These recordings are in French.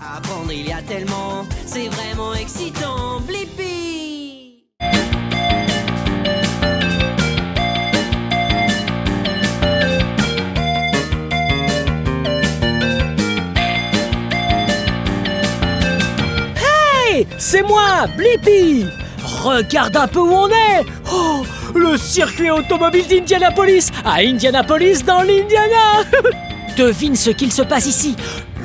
Apprendre il y a tellement, c'est vraiment excitant, Blippi. Hey, c'est moi, Blippi. Regarde un peu où on est. Oh, le circuit automobile d'Indianapolis, à Indianapolis dans l'Indiana. Devine ce qu'il se passe ici.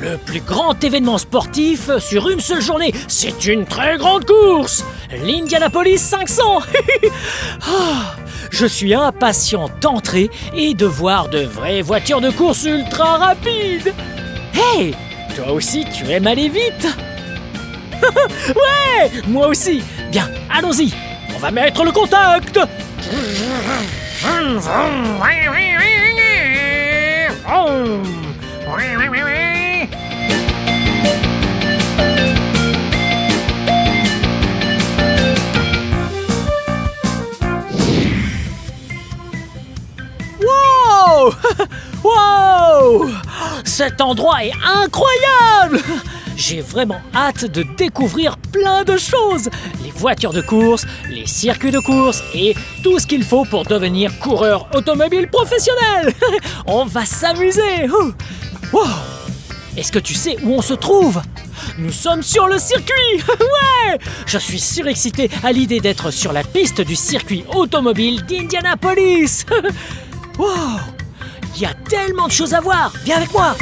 Le plus grand événement sportif sur une seule journée. C'est une très grande course. L'Indianapolis 500. Je suis impatient d'entrer et de voir de vraies voitures de course ultra rapides. Hey, toi aussi tu aimes aller vite? Ouais, moi aussi. Bien, allons-y. On va mettre le contact. Wow! Wow! Cet endroit est incroyable! J'ai vraiment hâte de découvrir plein de choses. Les voitures de course, les circuits de course et tout ce qu'il faut pour devenir coureur automobile professionnel. On va s'amuser. Wow! Est-ce que tu sais où on se trouve? Nous sommes sur le circuit. Ouais! Je suis surexcité à l'idée d'être sur la piste du circuit automobile d'Indianapolis. Wow! Il y a tellement de choses à voir. Viens avec moi.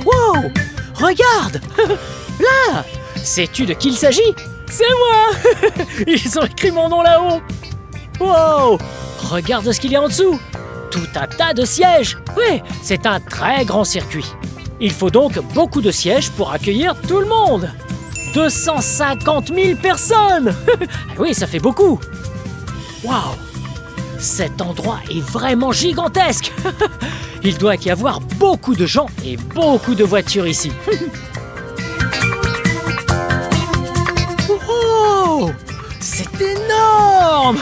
Wow! Regarde! Là! Sais-tu de qui il s'agit? C'est moi! Ils ont écrit mon nom là-haut! Wow! Regarde ce qu'il y a en dessous! Tout un tas de sièges! Oui, c'est un très grand circuit. Il faut donc beaucoup de sièges pour accueillir tout le monde! 250 000 personnes! Oui, ça fait beaucoup! Wow! Cet endroit est vraiment gigantesque! Il doit y avoir beaucoup de gens et beaucoup de voitures ici. Wow! C'est énorme!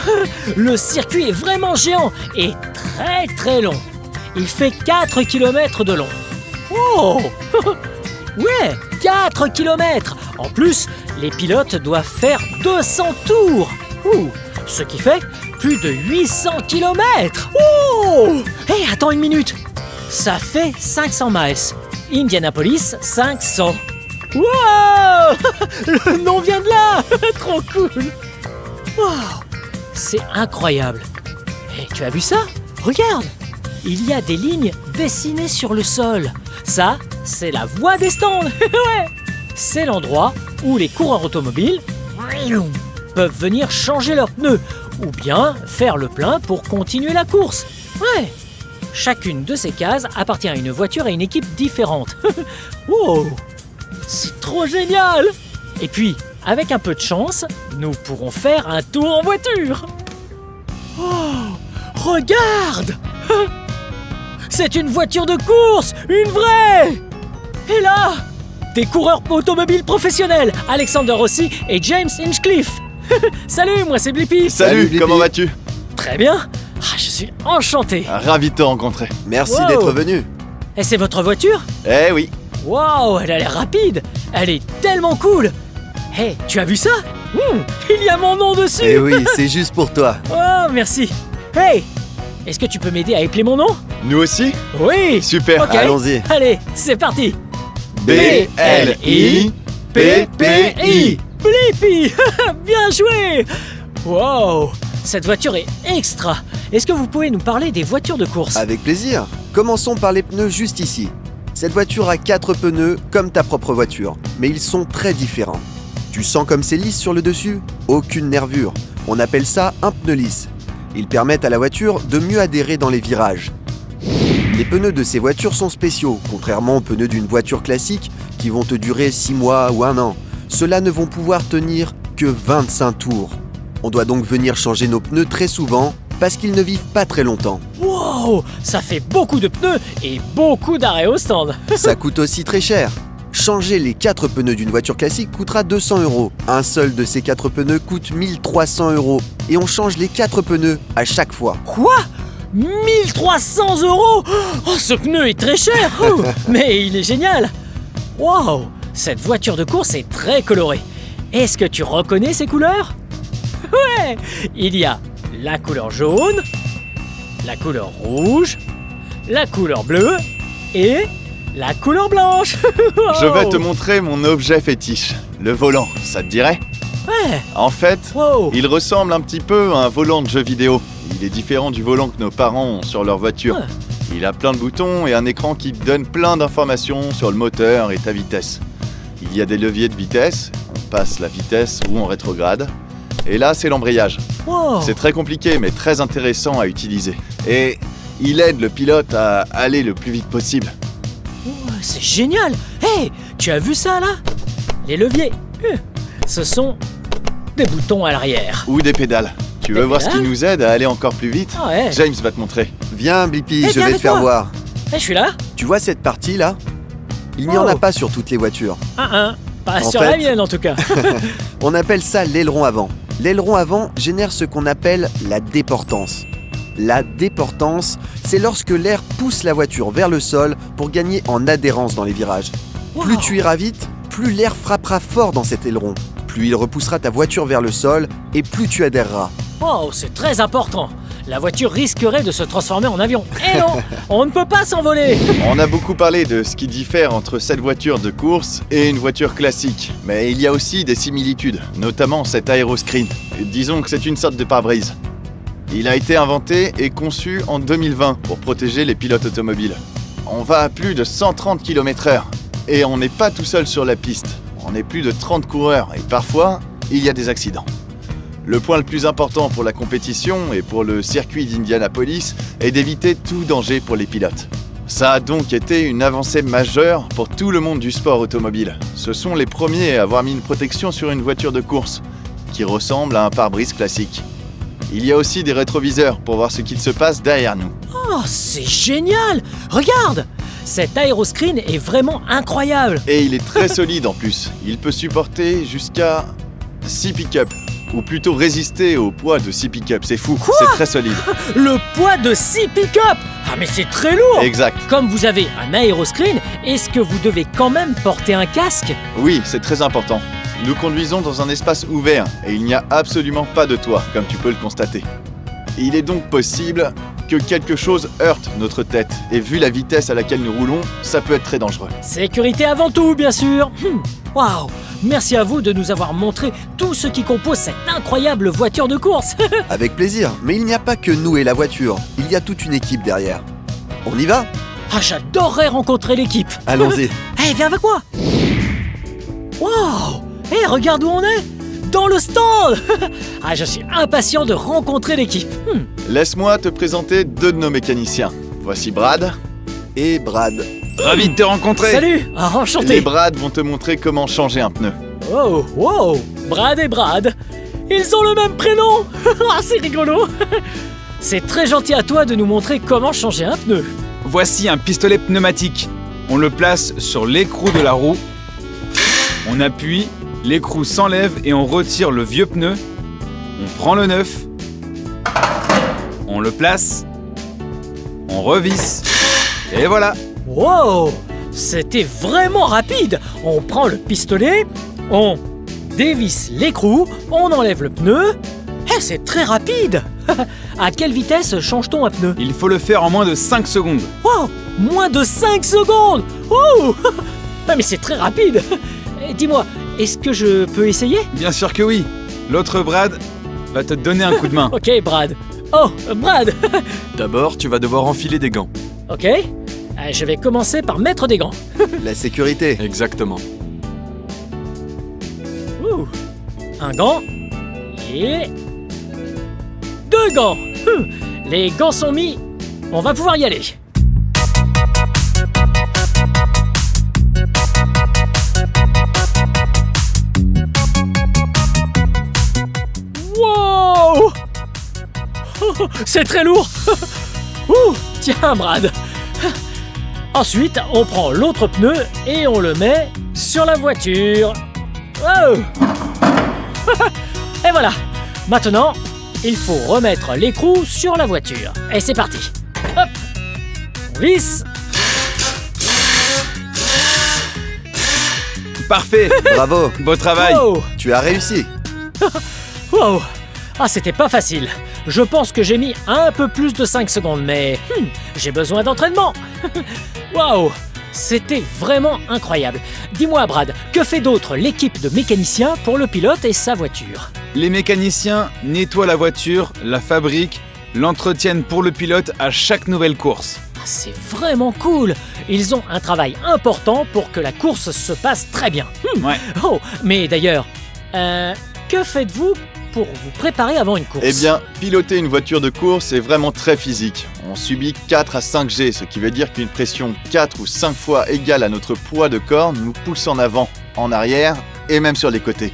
Le circuit est vraiment géant et très très long. Il fait 4 km de long. Oh! Ouais, 4 km! En plus, les pilotes doivent faire 200 tours. Ce qui fait plus de 800 km. Oh! Hey, attends une minute. Ça fait 500 miles. Indianapolis 500. Wow! Le nom vient de là. Trop cool. Wow! C'est incroyable. Et tu as vu ça? Regarde. Il y a des lignes dessinées sur le sol. Ça, c'est la voie des stands. Ouais! C'est l'endroit où les coureurs automobiles peuvent venir changer leurs pneus ou bien faire le plein pour continuer la course. Ouais! Chacune de ces cases appartient à une voiture et une équipe différente. Wow! C'est trop génial! Et puis, avec un peu de chance, nous pourrons faire un tour en voiture. Oh! Regarde! C'est une voiture de course! Une vraie! Et là, des coureurs automobiles professionnels, Alexander Rossi et James Hinchcliffe. Salut, moi c'est Blippi. Salut, Blippi. Comment vas-tu? Très bien. Je suis enchanté. Ravi de te rencontrer. Merci d'être venu. Et c'est votre voiture? Eh oui. Waouh, elle a l'air rapide. Elle est tellement cool. Hey, tu as vu ça? Il y a mon nom dessus. Eh oui, c'est juste pour toi. Oh, merci. Hey, est-ce que tu peux m'aider à épeler mon nom? Nous aussi? Oui. Super. Okay. Allons-y. Allez, c'est parti. B-L-I-P-P-I. Blippi. Bien joué. Wow, cette voiture est extra. Est-ce que vous pouvez nous parler des voitures de course? Avec plaisir. Commençons par les pneus juste ici. Cette voiture a 4 pneus comme ta propre voiture, mais ils sont très différents. Tu sens comme c'est lisse sur le dessus? Aucune nervure. On appelle ça un pneu lisse. Ils permettent à la voiture de mieux adhérer dans les virages. Les pneus de ces voitures sont spéciaux, contrairement aux pneus d'une voiture classique qui vont te durer 6 mois ou 1 an. Ceux-là ne vont pouvoir tenir que 25 tours. On doit donc venir changer nos pneus très souvent parce qu'ils ne vivent pas très longtemps. Wow, ça fait beaucoup de pneus et beaucoup d'arrêts au stand. Ça coûte aussi très cher. Changer les 4 pneus d'une voiture classique coûtera 200 €. Un seul de ces 4 pneus coûte 1300 € et on change les 4 pneus à chaque fois. Quoi? 1300 €. Oh, ce pneu est très cher. Mais il est génial. Wow, cette voiture de course est très colorée. Est-ce que tu reconnais ces couleurs? Ouais, il y a la couleur jaune, la couleur rouge, la couleur bleue et la couleur blanche. Je vais te montrer mon objet fétiche, le volant, ça te dirait? Ouais. En fait, Wow. il ressemble un petit peu à un volant de jeu vidéo. Il est différent du volant que nos parents ont sur leur voiture. Ah. Il a plein de boutons et un écran qui te donne plein d'informations sur le moteur et ta vitesse. Il y a des leviers de vitesse, on passe la vitesse ou on rétrograde. Et là, c'est l'embrayage. Wow. C'est très compliqué mais très intéressant à utiliser. Et il aide le pilote à aller le plus vite possible. Oh, c'est génial. Hey, tu as vu ça là? Les leviers, ce sont des boutons à l'arrière. Ou des pédales. Tu veux Des voir ce qui pédales nous aide à aller encore plus vite? Ah ouais. James va te montrer. Viens, Blippi, Eh, je viens vais te avec faire moi. voir. Je suis là. Tu vois cette partie-là? Il n'y en Oh. a pas sur toutes les voitures. Pas En sur la fait- mienne en tout cas. On appelle ça l'aileron avant. L'aileron avant génère ce qu'on appelle la déportance. La déportance, c'est lorsque l'air pousse la voiture vers le sol pour gagner en adhérence dans les virages. Plus Wow. tu iras vite, plus l'air frappera fort dans cet aileron. Plus il repoussera ta voiture vers le sol et plus tu adhèreras. Oh, c'est très important. La voiture risquerait de se transformer en avion. Eh non, on ne peut pas s'envoler. On a beaucoup parlé de ce qui diffère entre cette voiture de course et une voiture classique. Mais il y a aussi des similitudes, notamment cet aéroscreen. Disons que c'est une sorte de pare-brise. Il a été inventé et conçu en 2020 pour protéger les pilotes automobiles. On va à plus de 130 km/h et on n'est pas tout seul sur la piste. On est plus de 30 coureurs et parfois, il y a des accidents. Le point le plus important pour la compétition et pour le circuit d'Indianapolis est d'éviter tout danger pour les pilotes. Ça a donc été une avancée majeure pour tout le monde du sport automobile. Ce sont les premiers à avoir mis une protection sur une voiture de course, qui ressemble à un pare-brise classique. Il y a aussi des rétroviseurs pour voir ce qu'il se passe derrière nous. Oh, c'est génial. Regarde, cet aéroscreen est vraiment incroyable. Et il est très solide en plus. Il peut supporter jusqu'à 6 pick-up. Ou plutôt résister au poids de 6 pick-up. C'est fou, c'est très solide. Le poids de 6 pick-up. Ah mais c'est très lourd. Exact. Comme vous avez un aéroscreen, est-ce que vous devez quand même porter un casque? Oui, c'est très important. Nous conduisons dans un espace ouvert et il n'y a absolument pas de toit, comme tu peux le constater. Il est donc possible que quelque chose heurte notre tête et vu la vitesse à laquelle nous roulons, ça peut être très dangereux. Sécurité avant tout, bien sûr. Waouh. Merci à vous de nous avoir montré tout ce qui compose cette incroyable voiture de course. Avec plaisir, mais il n'y a pas que nous et la voiture, il y a toute une équipe derrière. On y va? Ah, j'adorerais rencontrer l'équipe. Allons-y. Eh, viens avec moi. Waouh. Eh, regarde où on est. Dans le stand. Ah, je suis impatient de rencontrer l'équipe. Laisse-moi te présenter deux de nos mécaniciens. Voici Brad. Et Brad. Ravi de te rencontrer. Salut. Ah, enchanté. Les Brad vont te montrer comment changer un pneu. Oh, wow. Brad et Brad. Ils ont le même prénom. Ah, c'est rigolo. C'est très gentil à toi de nous montrer comment changer un pneu. Voici un pistolet pneumatique. On le place sur l'écrou de la roue. On appuie, l'écrou s'enlève et on retire le vieux pneu. On prend le neuf. On le place. On revisse. Et voilà. Wow. C'était vraiment rapide. On prend le pistolet, on dévisse l'écrou, on enlève le pneu. Eh, c'est très rapide. À quelle vitesse change-t-on un pneu? Il faut le faire en moins de 5 secondes. Wow. Moins de 5 secondes. Ouh. Ah, mais c'est très rapide. Eh, dis-moi, est-ce que je peux essayer? Bien sûr que oui. L'autre Brad va te donner un coup de main. Ok, Brad. Oh, Brad. D'abord, tu vas devoir enfiler des gants. Ok. Je vais commencer par mettre des gants. La sécurité. Exactement. Ouh. Un gant et 2 gants. Les gants sont mis. On va pouvoir y aller. Wow. C'est très lourd. Ouh. Tiens, Brad. Ensuite, on prend l'autre pneu et on le met sur la voiture. Oh. Et voilà. Maintenant, il faut remettre l'écrou sur la voiture. Et c'est parti. Hop. On visse. Parfait. Bravo, Beau travail. Wow. tu as réussi. Wow. Ah, c'était pas facile. Je pense que j'ai mis un peu plus de 5 secondes, mais j'ai besoin d'entraînement. Waouh. C'était vraiment incroyable. Dis-moi, Brad, que fait d'autre l'équipe de mécaniciens pour le pilote et sa voiture? Les mécaniciens nettoient la voiture, la fabriquent, l'entretiennent pour le pilote à chaque nouvelle course. Ah, c'est vraiment cool. Ils ont un travail important pour que la course se passe très bien. Ouais. Oh, mais d'ailleurs, que faites-vous pour vous préparer avant une course? Eh bien, piloter une voiture de course est vraiment très physique. On subit 4 à 5 G, ce qui veut dire qu'une pression 4 ou 5 fois égale à notre poids de corps nous pousse en avant, en arrière et même sur les côtés.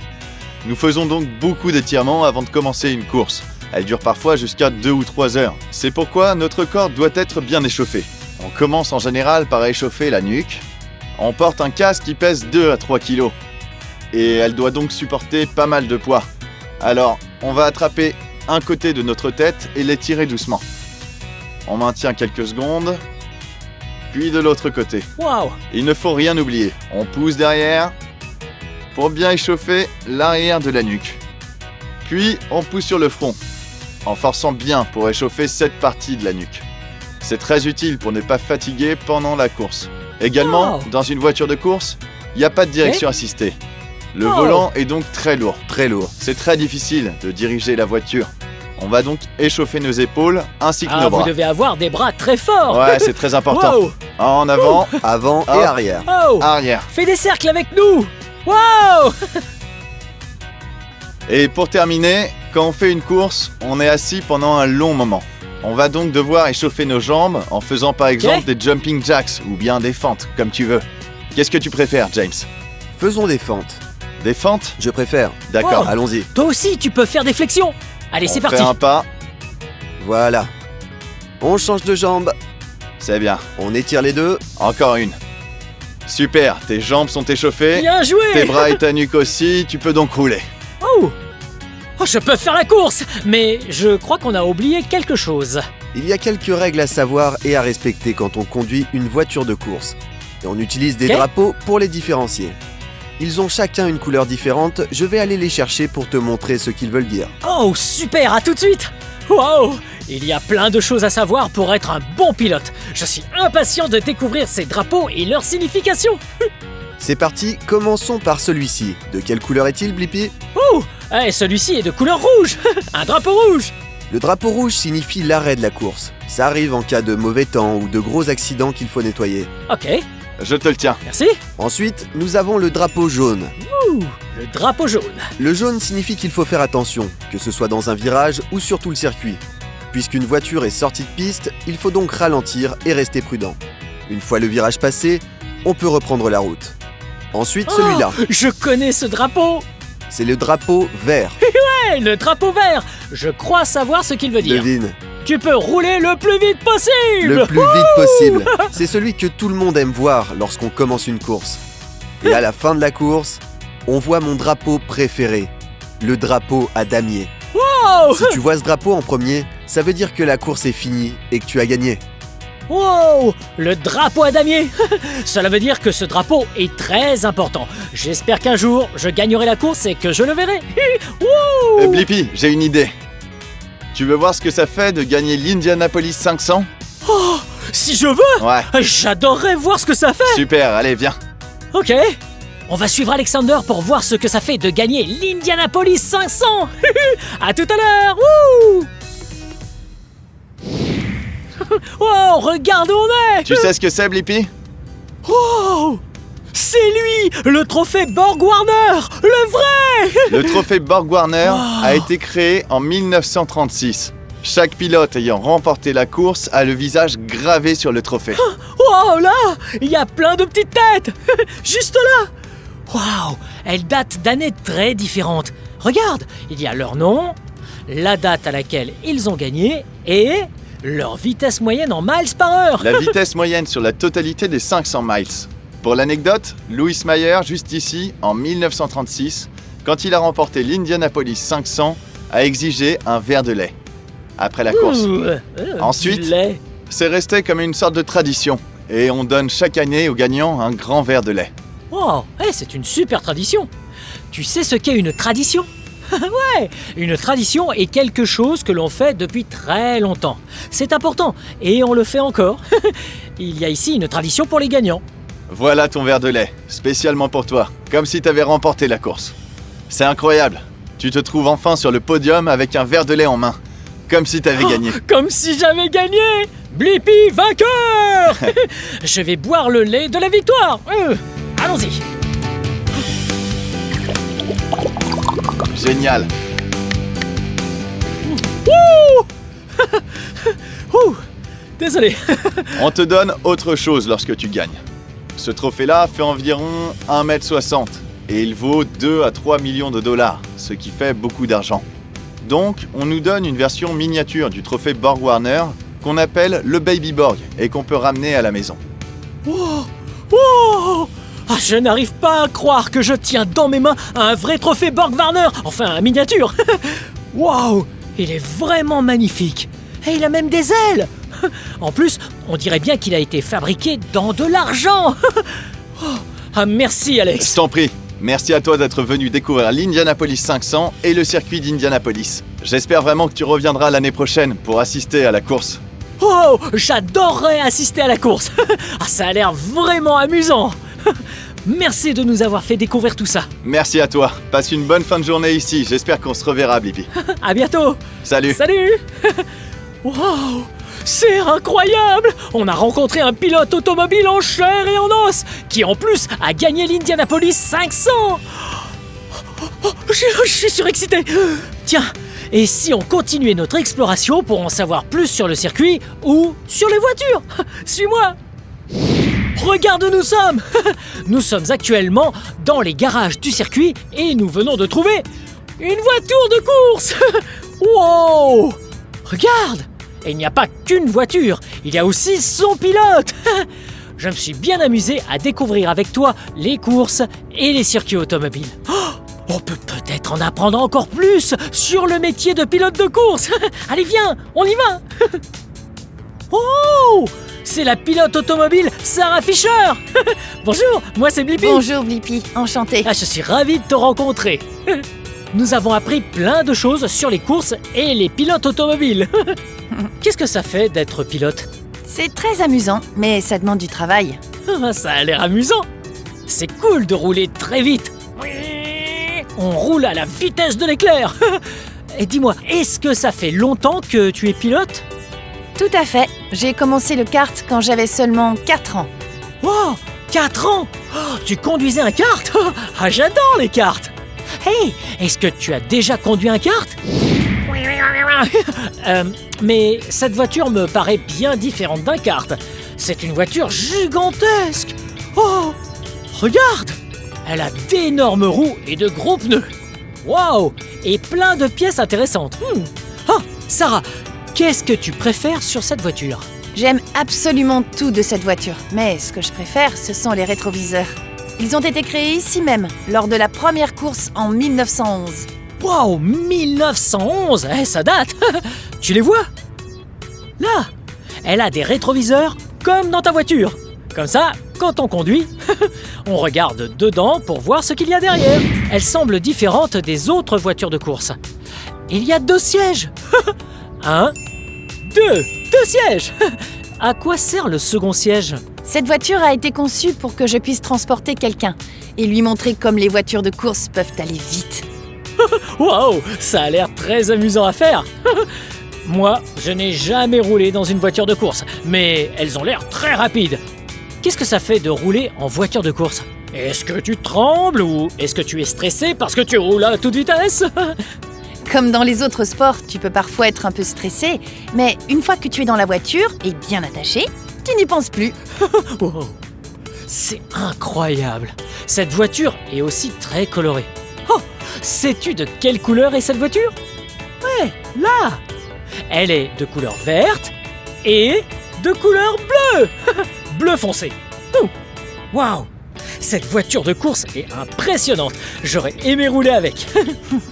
Nous faisons donc beaucoup d'étirements avant de commencer une course. Elle dure parfois jusqu'à 2 ou 3 heures. C'est pourquoi notre corps doit être bien échauffé. On commence en général par échauffer la nuque. On porte un casque qui pèse 2 à 3 kg. Et elle doit donc supporter pas mal de poids. Alors, on va attraper un côté de notre tête et l'étirer doucement. On maintient quelques secondes, puis de l'autre côté. Waouh. Il ne faut rien oublier. On pousse derrière pour bien échauffer l'arrière de la nuque. Puis, on pousse sur le front, en forçant bien pour échauffer cette partie de la nuque. C'est très utile pour ne pas fatiguer pendant la course. Également, Wow. dans une voiture de course, il n'y a pas de direction assistée. Le Oh. volant est donc très lourd. Très lourd. C'est très difficile de diriger la voiture. On va donc échauffer nos épaules ainsi que Ah, nos vous bras. devez avoir des bras très forts. Ouais, c'est très important. Wow. En avant, Avant Ah. et arrière. Oh. arrière. Fais des cercles avec nous. Wow. Et pour terminer, quand on fait une course, on est assis pendant un long moment. On va donc devoir échauffer nos jambes en faisant par exemple des jumping jacks ou bien des fentes, comme tu veux. Qu'est-ce que tu préfères, James? Faisons des fentes. Des fentes? Je préfère. D'accord. Oh. Allons-y. Toi aussi, tu peux faire des flexions. Allez, c'est On parti. fait un pas, Voilà. On change de jambe. c'est bien. On étire les deux. Encore une. Super, tes jambes sont échauffées, Bien joué. tes bras et ta nuque aussi, tu peux donc rouler. Oh. Oh, je peux faire la course. Mais je crois qu'on a oublié quelque chose. Il y a quelques règles à savoir et à respecter quand on conduit une voiture de course. Et on utilise des Ok. drapeaux pour les différencier. Ils ont chacun une couleur différente, je vais aller les chercher pour te montrer ce qu'ils veulent dire. Oh, super, à tout de suite. Wow. Il y a plein de choses à savoir pour être un bon pilote. Je suis impatient de découvrir ces drapeaux et leur signification. C'est parti, commençons par celui-ci. De quelle couleur est-il, Blippi? Oh, eh, celui-ci est de couleur rouge. Un drapeau rouge. Le drapeau rouge signifie l'arrêt de la course. Ça arrive en cas de mauvais temps ou de gros accidents qu'il faut nettoyer. Ok, Je te le tiens. merci. Ensuite, nous avons le drapeau jaune. Le drapeau jaune. Le jaune signifie qu'il faut faire attention, que ce soit dans un virage ou sur tout le circuit. Puisqu'une voiture est sortie de piste, il faut donc ralentir et rester prudent. Une fois le virage passé, on peut reprendre la route. Ensuite, celui-là, Oh, je connais ce drapeau. c'est le drapeau vert. Hey, le drapeau vert. Je crois savoir ce qu'il veut dire. Devine, Tu peux rouler le plus vite possible. le plus vite possible. C'est celui que tout le monde aime voir lorsqu'on commence une course. Et à la fin de la course, on voit mon drapeau préféré, le drapeau à damier. Wow. Si tu vois ce drapeau en premier, ça veut dire que la course est finie et que tu as gagné. Wow, le drapeau à damier. Cela veut dire que ce drapeau est très important. J'espère qu'un jour, je gagnerai la course et que je le verrai. Wouh. Blippi, j'ai une idée. Tu veux voir ce que ça fait de gagner l'Indianapolis 500? Si je veux, Ouais, j'adorerais voir ce que ça fait. super, allez, viens. Ok. On va suivre Alexander pour voir ce que ça fait de gagner l'Indianapolis 500. À tout à l'heure. Wouh. Wow, regarde où on est. Tu sais ce que c'est, Blippi? Oh, c'est lui, le trophée Borg Warner, le vrai. Le trophée Borg Warner Oh. a été créé en 1936. Chaque pilote ayant remporté la course a le visage gravé sur le trophée. Wow, là, il y a plein de petites têtes. Juste là. Wow, elles datent d'années très différentes. Regarde, il y a leur nom, la date à laquelle ils ont gagné et leur vitesse moyenne en miles par heure. La vitesse moyenne sur la totalité des 500 miles. Pour l'anecdote, Louis Mayer, juste ici, en 1936, quand il a remporté l'Indianapolis 500, a exigé un verre de lait après la course. Ensuite, du lait. C'est resté comme une sorte de tradition et on donne chaque année aux gagnants un grand verre de lait. Oh, c'est une super tradition. Tu sais ce qu'est une tradition? Ouais, une tradition est quelque chose que l'on fait depuis très longtemps. C'est important et on le fait encore. Il y a ici une tradition pour les gagnants. Voilà ton verre de lait, spécialement pour toi, comme si t'avais remporté la course. C'est incroyable. Tu te trouves enfin sur le podium avec un verre de lait en main, comme si t'avais gagné. Comme si j'avais gagné! Blippi vainqueur! Je vais boire le lait de la victoire. Allons-y. Génial. Désolé. On te donne autre chose lorsque tu gagnes. Ce trophée-là fait environ 1,60 m et il vaut 2 à 3 millions de dollars, ce qui fait beaucoup d'argent. Donc, on nous donne une version miniature du trophée Borg Warner qu'on appelle le Baby Borg et qu'on peut ramener à la maison. Wow! Ah, je n'arrive pas à croire que je tiens dans mes mains un vrai trophée Borg Warner, enfin un miniature. Waouh! Il est vraiment magnifique. Et il a même des ailes. En plus, on dirait bien qu'il a été fabriqué dans de l'argent. Ah, merci Alex. Je t'en prie. Merci à toi d'être venu découvrir l'Indianapolis 500 et le circuit d'Indianapolis. J'espère vraiment que tu reviendras l'année prochaine pour assister à la course. Oh, j'adorerais assister à la course. Ah, ça a l'air vraiment amusant. Merci de nous avoir fait découvrir tout ça. Merci à toi. Passe une bonne fin de journée ici. J'espère qu'on se reverra, Blippi. À bientôt. Salut. Salut. Wow, c'est incroyable. On a rencontré un pilote automobile en chair et en os qui en plus a gagné l'Indianapolis 500. Je suis surexcité. Tiens, et si on continuait notre exploration pour en savoir plus sur le circuit ou sur les voitures? Suis-moi. Regarde où nous sommes. Nous sommes actuellement dans les garages du circuit et nous venons de trouver une voiture de course. Wow. Regarde. Et il n'y a pas qu'une voiture, il y a aussi son pilote. Je me suis bien amusé à découvrir avec toi les courses et les circuits automobiles. On peut peut-être en apprendre encore plus sur le métier de pilote de course. Allez, viens, on y va. Oh, c'est la pilote automobile Sarah Fisher. Bonjour, moi c'est Blippi. Bonjour Blippi, enchantée. Ah, je suis ravi de te rencontrer. Nous avons appris plein de choses sur les courses et les pilotes automobiles. Qu'est-ce que ça fait d'être pilote? C'est très amusant, mais ça demande du travail. Ça a l'air amusant. C'est cool de rouler très vite. On roule à la vitesse de l'éclair. Et dis-moi, est-ce que ça fait longtemps que tu es pilote? Tout à fait. J'ai commencé le kart quand j'avais seulement 4 ans. Wow, 4 ans. Tu conduisais un kart? Ah, j'adore les karts. Hey, est-ce que tu as déjà conduit un kart? Mais cette voiture me paraît bien différente d'un kart. C'est une voiture gigantesque. Oh, regarde. Elle a d'énormes roues et de gros pneus. Waouh, et plein de pièces intéressantes. Ah, Sarah, qu'est-ce que tu préfères sur cette voiture? J'aime absolument tout de cette voiture, mais ce que je préfère, ce sont les rétroviseurs. Ils ont été créés ici même, lors de la première course en 1911. Waouh, 1911, ça date. Tu les vois? Là, elle a des rétroviseurs comme dans ta voiture. Comme ça, quand on conduit, on regarde dedans pour voir ce qu'il y a derrière. Elle semble différente des autres voitures de course. Il y a 2 sièges. 1, 2 sièges. À quoi sert le second siège? Cette voiture a été conçue pour que je puisse transporter quelqu'un et lui montrer comme les voitures de course peuvent aller vite. Waouh, ça a l'air très amusant à faire. Moi, je n'ai jamais roulé dans une voiture de course, mais elles ont l'air très rapides. Qu'est-ce que ça fait de rouler en voiture de course? Est-ce que tu trembles ou est-ce que tu es stressé parce que tu roules à toute vitesse? Comme dans les autres sports, tu peux parfois être un peu stressé, mais une fois que tu es dans la voiture et bien attaché, tu n'y penses plus. Wow. C'est incroyable. Cette voiture est aussi très colorée. Oh, sais-tu de quelle couleur est cette voiture? Ouais, là. Elle est de couleur verte et de couleur bleue. Bleu foncé. Waouh. Cette voiture de course est impressionnante. J'aurais aimé rouler avec.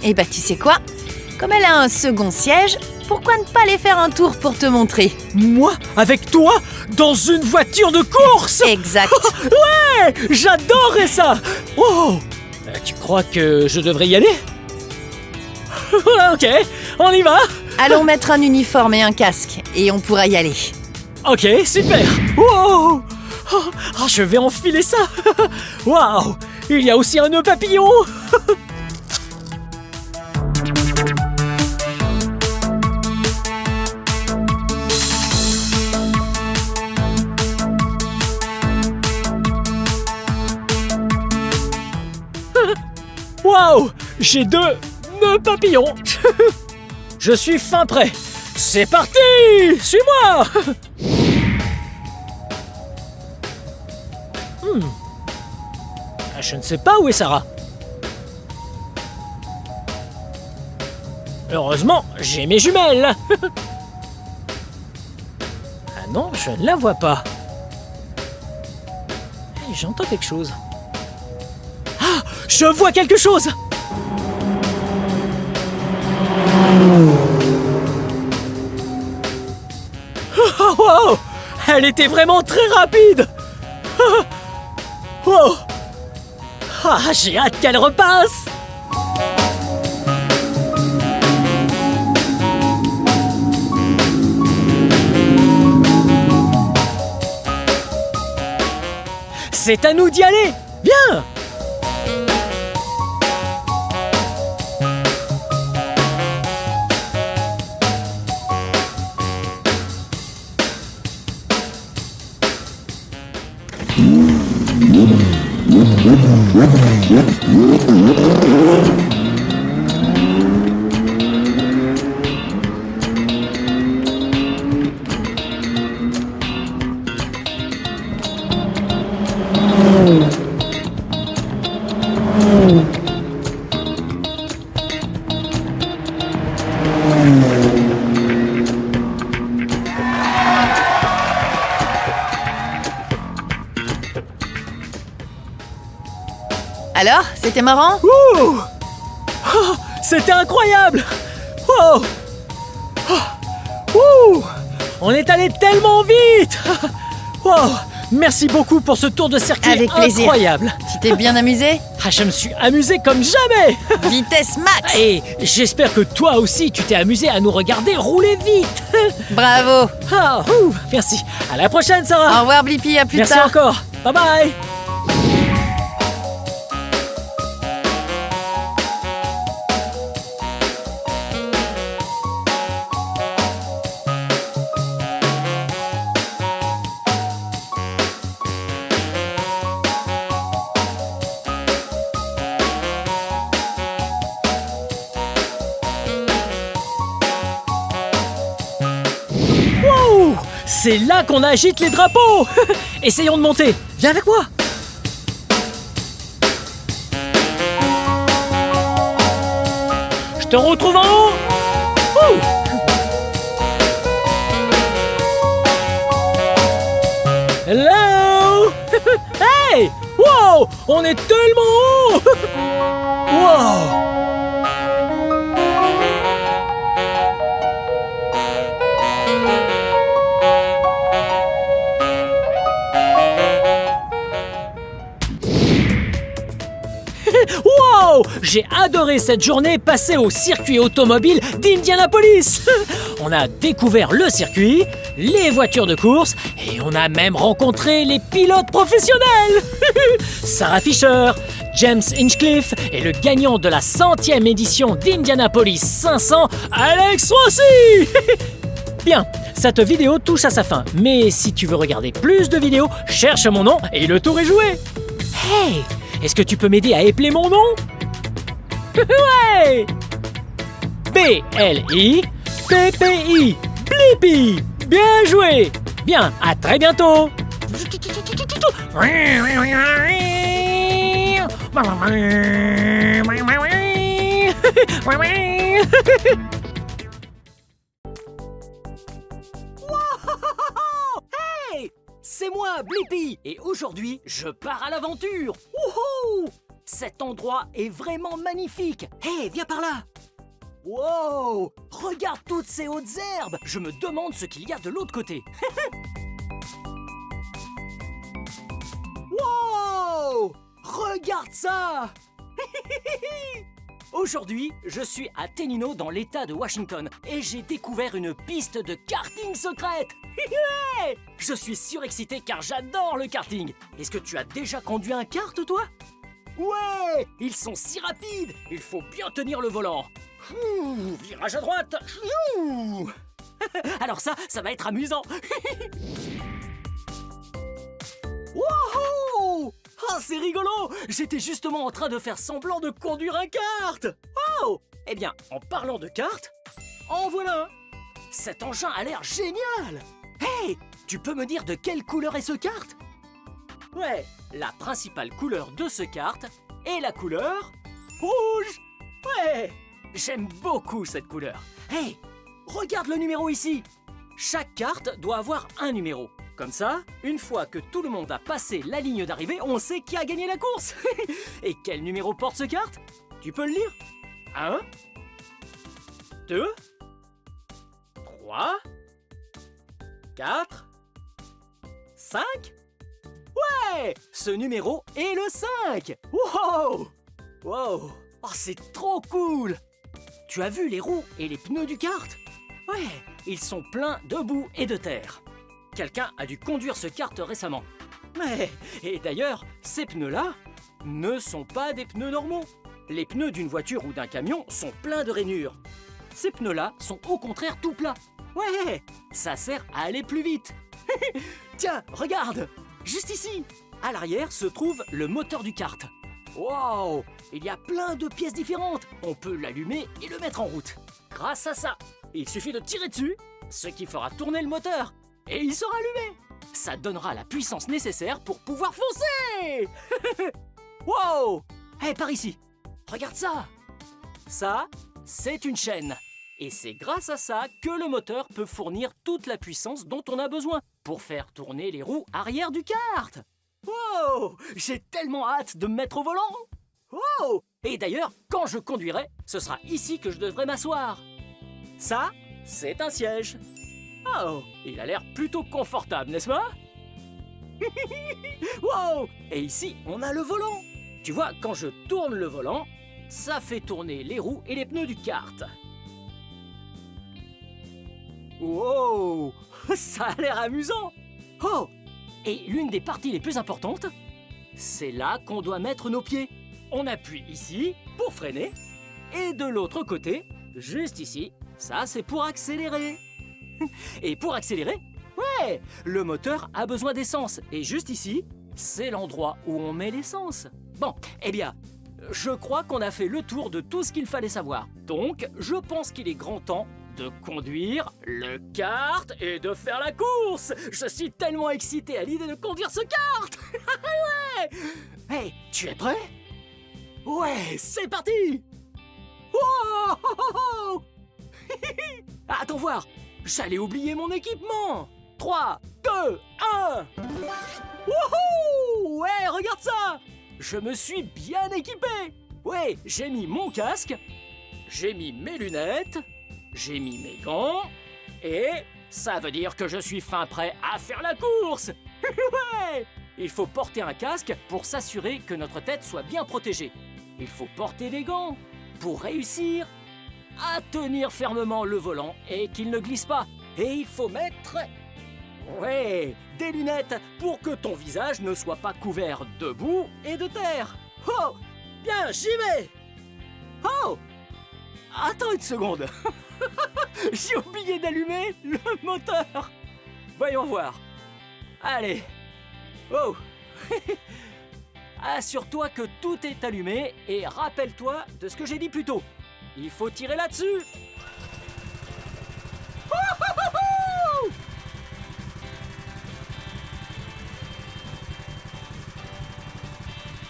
Et bah tu sais quoi? Comme elle a un second siège, pourquoi ne pas aller faire un tour pour te montrer? Moi, avec toi, dans une voiture de course? Exact. Ouais, j'adorerais ça. Wow. Tu crois que je devrais y aller? Ok, on y va. Allons mettre un uniforme et un casque, et on pourra y aller. Ok, super. Wow. Je vais enfiler ça. Waouh, il y a aussi un nœud papillon. Waouh, j'ai 2 nœuds papillons. Je suis fin prêt. C'est parti, suis-moi. Je ne sais pas où est Sarah. Heureusement, j'ai mes jumelles. Ah non, je ne la vois pas. Hey, j'entends quelque chose. Ah, je vois quelque chose. Oh, wow, elle était vraiment très rapide. Wow. Ah, j'ai hâte qu'elle repasse. C'est à nous d'y aller. Viens. Alors, c'était marrant? Ouh. Oh, c'était incroyable. Oh. Oh. Ouh. On est allé tellement vite. Wow. Merci beaucoup pour ce tour de circuit Avec plaisir. incroyable. Tu t'es bien amusé? Ah, je me suis amusé comme jamais. Vitesse max! Et j'espère que toi aussi tu t'es amusé à nous regarder rouler vite. Bravo! Ah, ouh, merci. À la prochaine, Au Sarah. revoir Blippi, à plus Merci tard! encore. Bye bye. Wow, c'est là qu'on agite les drapeaux. Essayons de monter. Viens avec moi. Je te retrouve en haut. Ouh. Hello. Hey. Wow, on est tellement haut. Wow. Wow! J'ai adoré cette journée passée au circuit automobile d'Indianapolis. On a découvert le circuit, les voitures de course et on a même rencontré les pilotes professionnels. Sarah Fisher, James Hinchcliffe et le gagnant de la 100e édition d'Indianapolis 500, Alex Rossi. Bien, cette vidéo touche à sa fin, mais si tu veux regarder plus de vidéos, cherche mon nom et le tour est joué. Hey! Est-ce que tu peux m'aider à épeler mon nom? Ouais! B-L-I-P-P-I. Blippi. Bien joué. Bien, à très bientôt. Hey! C'est moi, Blippi, et aujourd'hui, je pars à l'aventure. Wouhou! Cet endroit est vraiment magnifique. Hey, viens par là. Wow! Regarde toutes ces hautes herbes! Je me demande ce qu'il y a de l'autre côté. Wow! Regarde ça! Aujourd'hui, je suis à Tenino dans l'état de Washington et j'ai découvert une piste de karting secrète. Je suis surexcité car j'adore le karting. Est-ce que tu as déjà conduit un kart, toi? Ouais! Ils sont si rapides! Il faut bien tenir le volant. Virage à droite. Alors ça va être amusant. Wouhou! Oh, c'est rigolo! J'étais justement en train de faire semblant de conduire un kart! Oh! Eh bien, en parlant de kart, en voilà un! Cet engin a l'air génial! Hey! Tu peux me dire de quelle couleur est ce kart? Ouais, la principale couleur de ce kart est la couleur rouge! Ouais! J'aime beaucoup cette couleur. Hey! Regarde le numéro ici! Chaque carte doit avoir un numéro. Comme ça, une fois que tout le monde a passé la ligne d'arrivée, on sait qui a gagné la course. Et quel numéro porte ce carte? Tu peux le lire? 1, 2, 3, 4, 5. Ouais! Ce numéro est le 5. Wow! Wow! Oh, c'est trop cool! Tu as vu les roues et les pneus du kart? Ouais, ils sont pleins de boue et de terre. Quelqu'un a dû conduire ce kart récemment. Ouais, et d'ailleurs, ces pneus-là ne sont pas des pneus normaux. Les pneus d'une voiture ou d'un camion sont pleins de rainures. Ces pneus-là sont au contraire tout plats. Ouais, ça sert à aller plus vite. Tiens, regarde, juste ici, à l'arrière se trouve le moteur du kart. Wow, il y a plein de pièces différentes. On peut l'allumer et le mettre en route. Grâce à ça, il suffit de tirer dessus, ce qui fera tourner le moteur. Et il sera allumé. Ça donnera la puissance nécessaire pour pouvoir foncer. Wow! Hey, par ici. Regarde ça. Ça, c'est une chaîne. Et c'est grâce à ça que le moteur peut fournir toute la puissance dont on a besoin pour faire tourner les roues arrière du kart. Wow! J'ai tellement hâte de me mettre au volant. Wow! Et d'ailleurs, quand je conduirai, ce sera ici que je devrais m'asseoir. Ça, c'est un siège. Oh, il a l'air plutôt confortable, n'est-ce pas? Wow! Et ici, on a le volant. Tu vois, quand je tourne le volant, ça fait tourner les roues et les pneus du kart. Wow! Ça a l'air amusant. Oh! Et l'une des parties les plus importantes, c'est là qu'on doit mettre nos pieds. On appuie ici pour freiner. Et de l'autre côté, juste ici, ça c'est pour accélérer. Et pour accélérer, ouais, le moteur a besoin d'essence. Et juste ici, c'est l'endroit où on met l'essence. Bon, eh bien, je crois qu'on a fait le tour de tout ce qu'il fallait savoir. Donc, je pense qu'il est grand temps de conduire le kart et de faire la course. Je suis tellement excité à l'idée de conduire ce kart. Ouais. Hey, tu es prêt? Ouais, c'est parti. Wow. Attends voir. J'allais oublier mon équipement. 3, 2, 1. Wouhou! Ouais, regarde ça. Je me suis bien équipé. Ouais, j'ai mis mon casque, j'ai mis mes lunettes, j'ai mis mes gants, et ça veut dire que je suis fin prêt à faire la course. Ouais! Il faut porter un casque pour s'assurer que notre tête soit bien protégée. Il faut porter des gants pour réussir à tenir fermement le volant et qu'il ne glisse pas. Et il faut mettre... ouais, des lunettes pour que ton visage ne soit pas couvert de boue et de terre. Oh, bien, j'y vais. Oh, attends une seconde. J'ai oublié d'allumer le moteur. Voyons voir. Allez. Oh. Assure-toi que tout est allumé et rappelle-toi de ce que j'ai dit plus tôt. Il faut tirer là-dessus.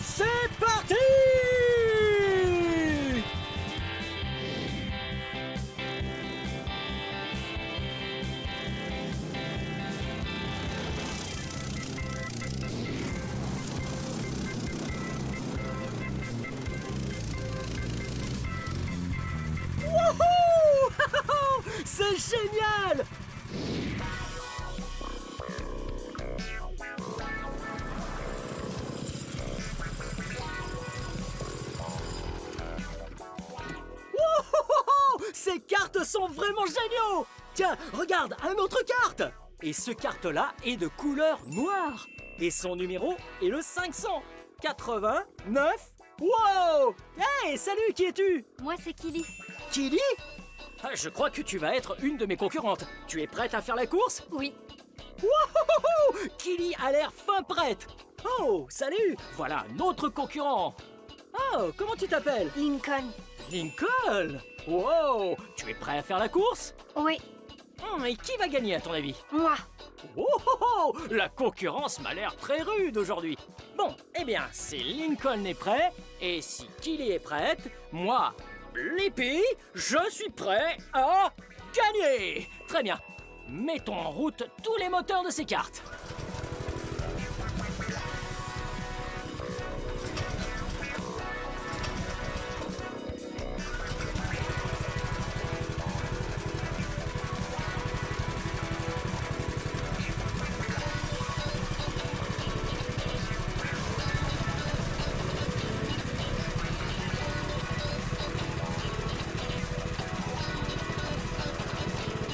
C'est parti! Wouhou! Génial! Wouhouhou! Ces cartes sont vraiment géniaux! Tiens, regarde, un autre carte! Et ce carte-là est de couleur noire. Et son numéro est le 589. Wow! Hey, salut, qui es-tu? Moi, c'est Kili. Kili? Je crois que tu vas être une de mes concurrentes. Tu es prête à faire la course? Oui. Wouhouhou! Kili a l'air fin prête. Oh, salut! Voilà un autre concurrent. Oh, comment tu t'appelles? Lincoln. Lincoln! Wow! Tu es prêt à faire la course? Oui. Et qui va gagner à ton avis? Moi. Oh, oh, oh! La concurrence m'a l'air très rude aujourd'hui. Bon, eh bien, si Lincoln est prêt, et si Kili est prête, moi, Blippi, je suis prêt à gagner! Très bien. Mettons en route tous les moteurs de ces cartes.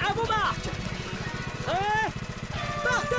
À vos marques! Prêts? Partez!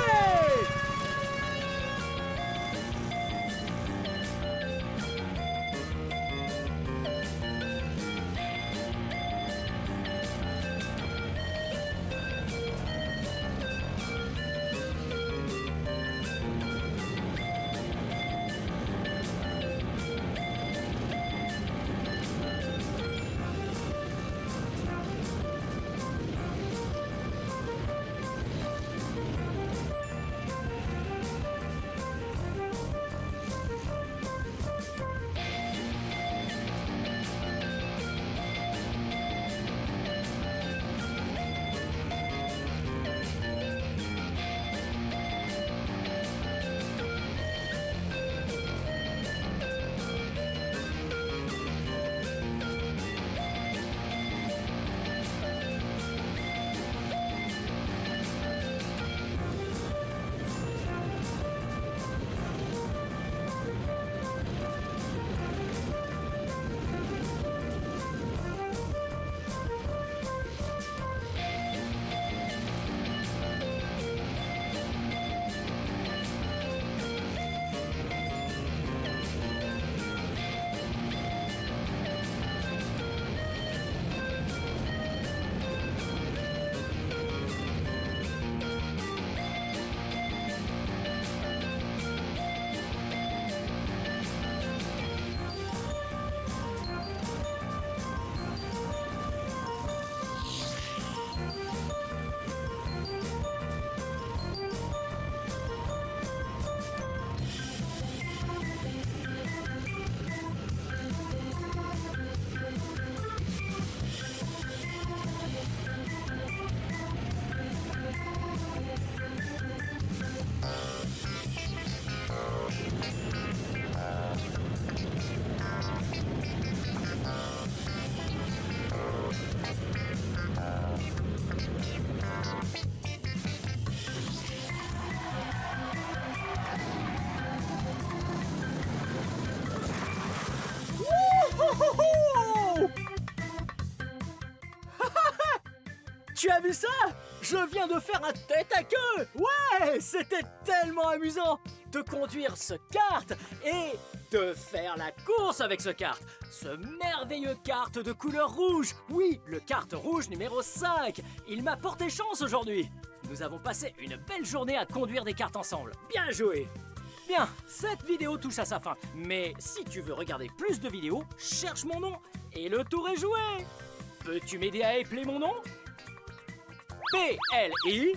Tu as vu ça? Je viens de faire un tête à queue! Ouais, c'était tellement amusant de conduire ce kart et de faire la course avec ce kart. Ce merveilleux kart de couleur rouge. Oui, le kart rouge numéro 5. Il m'a porté chance aujourd'hui. Nous avons passé une belle journée à conduire des karts ensemble. Bien joué! Bien, cette vidéo touche à sa fin. Mais si tu veux regarder plus de vidéos, cherche mon nom et le tour est joué. Peux-tu m'aider à épeler mon nom? P-L-I-P-P-I.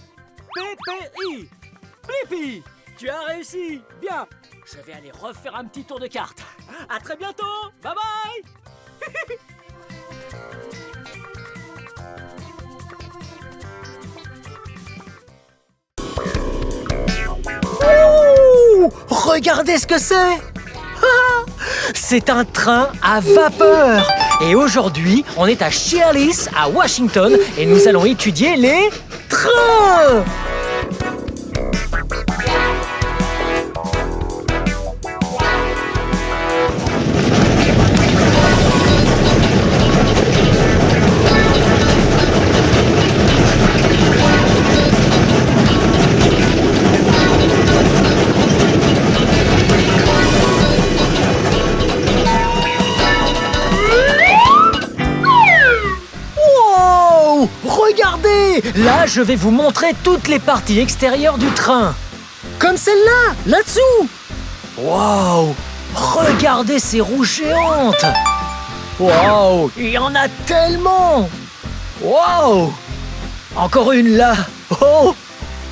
Blippi, tu as réussi. Bien, je vais aller refaire un petit tour de cartes. À très bientôt. Bye bye. Ouh, regardez ce que c'est. C'est un train à vapeur Et aujourd'hui, on est à Chehalis, à Washington, et nous allons étudier les trains. Regardez! Là, je vais vous montrer toutes les parties extérieures du train. Comme celle-là, là-dessous. Waouh! Regardez ces roues géantes. Waouh! Il y en a tellement. Waouh! Encore une là. Oh!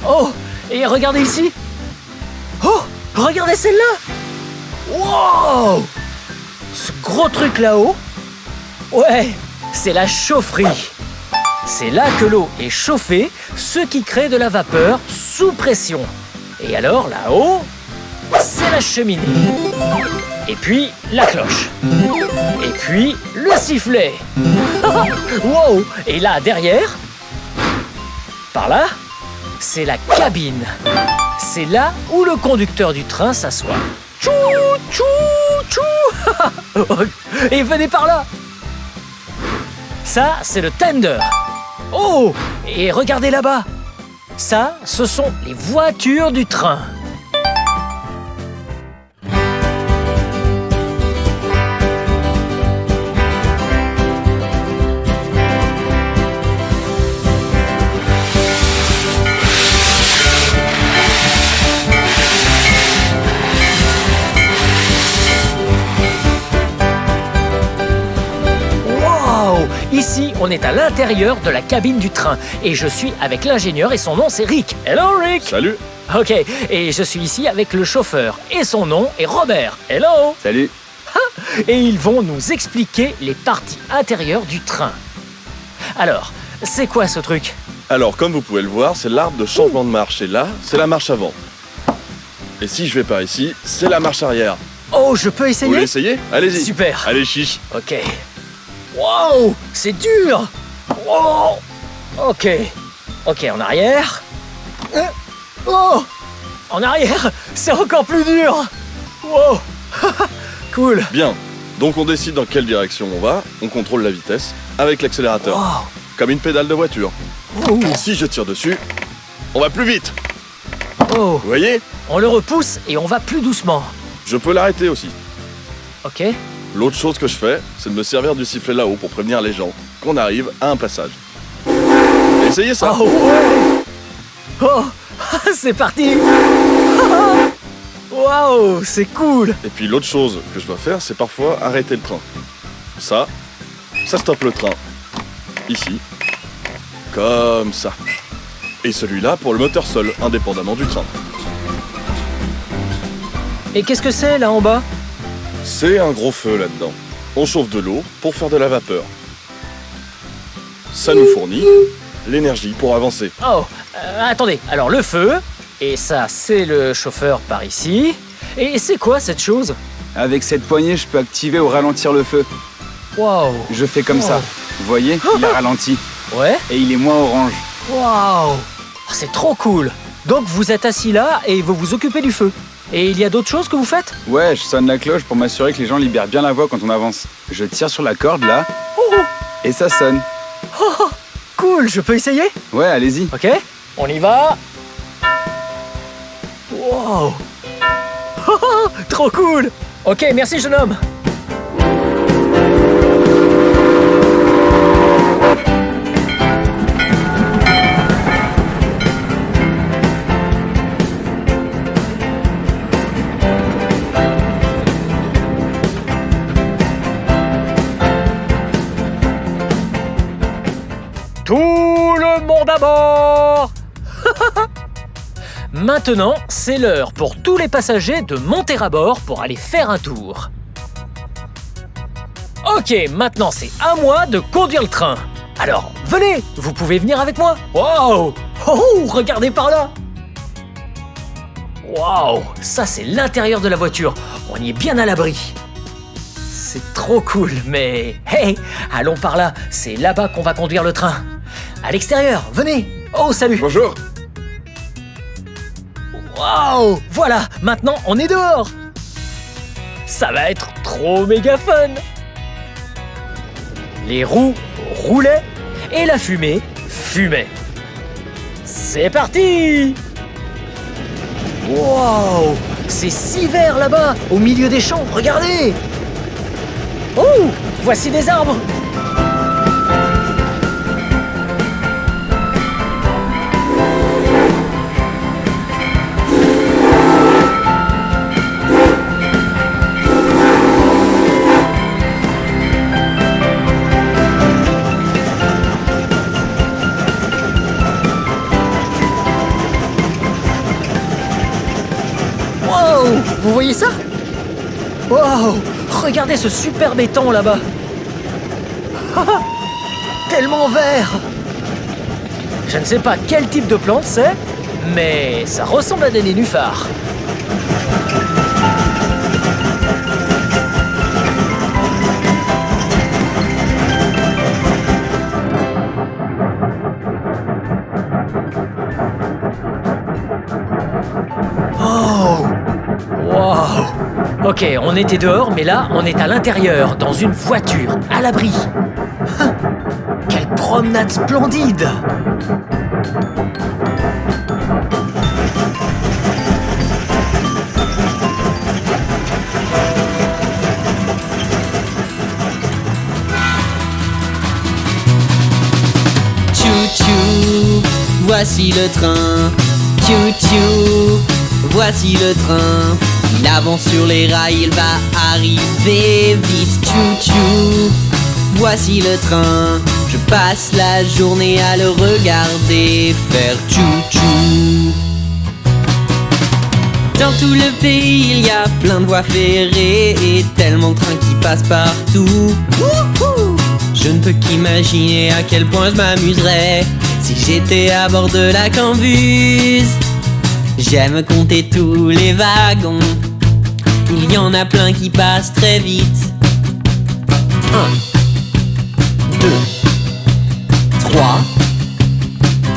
Oh! Et regardez ici. Oh! Regardez celle-là. Waouh! Ce gros truc là-haut. Ouais, c'est la chaufferie. C'est là que l'eau est chauffée, ce qui crée de la vapeur sous pression. Et alors, là-haut, c'est la cheminée. Et puis, la cloche. Et puis, le sifflet. Wow! Et là, derrière, par là, c'est la cabine. C'est là où le conducteur du train s'assoit. Tchou, tchou, tchou. Et venez par là. Ça, c'est le tender. Oh! Et regardez là-bas. Ça, ce sont les voitures du train. Ici, on est à l'intérieur de la cabine du train et je suis avec l'ingénieur et son nom c'est Rick. Hello Rick! Salut. Ok, et je suis ici avec le chauffeur et son nom est Robert. Hello! Salut. Et ils vont nous expliquer les parties intérieures du train. Alors, c'est quoi ce truc? Alors, comme vous pouvez le voir, c'est l'arbre de changement de marche et là, c'est la marche avant. Et si je vais par ici, c'est la marche arrière. Oh, je peux essayer? Vous voulez essayer? Allez-y. Super. Allez, chiche. Ok. Wow, c'est dur. Wow. Ok. Ok, en arrière. Oh, en arrière, c'est encore plus dur. Wow. Cool. Bien. Donc on décide dans quelle direction on va, on contrôle la vitesse avec l'accélérateur. Wow. Comme une pédale de voiture. Ouh. Si je tire dessus, on va plus vite. Oh. Vous voyez? On le repousse et on va plus doucement. Je peux l'arrêter aussi. Ok. L'autre chose que je fais, c'est de me servir du sifflet là-haut pour prévenir les gens qu'on arrive à un passage. Essayez ça. Oh ouais. Oh, c'est parti. Waouh, c'est cool. Et puis l'autre chose que je dois faire, c'est parfois arrêter le train. Ça stoppe le train. Ici. Comme ça. Et celui-là pour le moteur seul, indépendamment du train. Et qu'est-ce que c'est là en bas? C'est un gros feu là-dedans. On chauffe de l'eau pour faire de la vapeur. Ça nous fournit l'énergie pour avancer. Oh, attendez. Alors le feu, et ça c'est le chauffeur par ici. Et c'est quoi cette chose? Avec cette poignée, je peux activer ou ralentir le feu. Waouh. Je fais comme ça. Vous voyez, il a ralenti. Ouais. Et il est moins orange. Waouh. C'est trop cool. Donc vous êtes assis là et vous vous occupez du feu. Et il y a d'autres choses que vous faites? Ouais, je sonne la cloche pour m'assurer que les gens libèrent bien la voix quand on avance. Je tire sur la corde là, et ça sonne. Oh, cool, je peux essayer? Ouais, allez-y. Ok, on y va. Wow. Trop cool. Ok, merci jeune homme. Tout le monde à bord. Maintenant, c'est l'heure pour tous les passagers de monter à bord pour aller faire un tour. Ok, maintenant c'est à moi de conduire le train. Alors, venez, vous pouvez venir avec moi. Wow. Oh, regardez par là. Waouh, ça c'est l'intérieur de la voiture. On y est bien à l'abri. c'est trop cool, mais... Hey, allons par là, c'est là-bas qu'on va conduire le train. À l'extérieur, venez. Oh, salut. Bonjour. Waouh, voilà, maintenant on est dehors. Ça va être trop méga fun. Les roues roulaient et la fumée fumait. C'est parti. Waouh, c'est si vert là-bas, au milieu des champs, regardez. Oh, voici des arbres. Vous voyez ça? Wow! Regardez ce super béton là-bas! Tellement vert! Je ne sais pas quel type de plante c'est, mais ça ressemble à des nénuphars. Ok, on était dehors, mais là, on est à l'intérieur, dans une voiture, à l'abri. Quelle promenade splendide! Tchou-tchou, voici le train. Tchou-tchou, voici le train. Il avance sur les rails, il va arriver vite. Tchou-tchou, voici le train. Je passe la journée à le regarder faire tchou-tchou. Dans tout le pays, il y a plein de voies ferrées et tellement de trains qui passent partout. Wouhou! Je ne peux qu'imaginer à quel point je m'amuserais si j'étais à bord de la Cambuse. J'aime compter tous les wagons. Il y en a plein qui passent très vite. 1, 2, 3,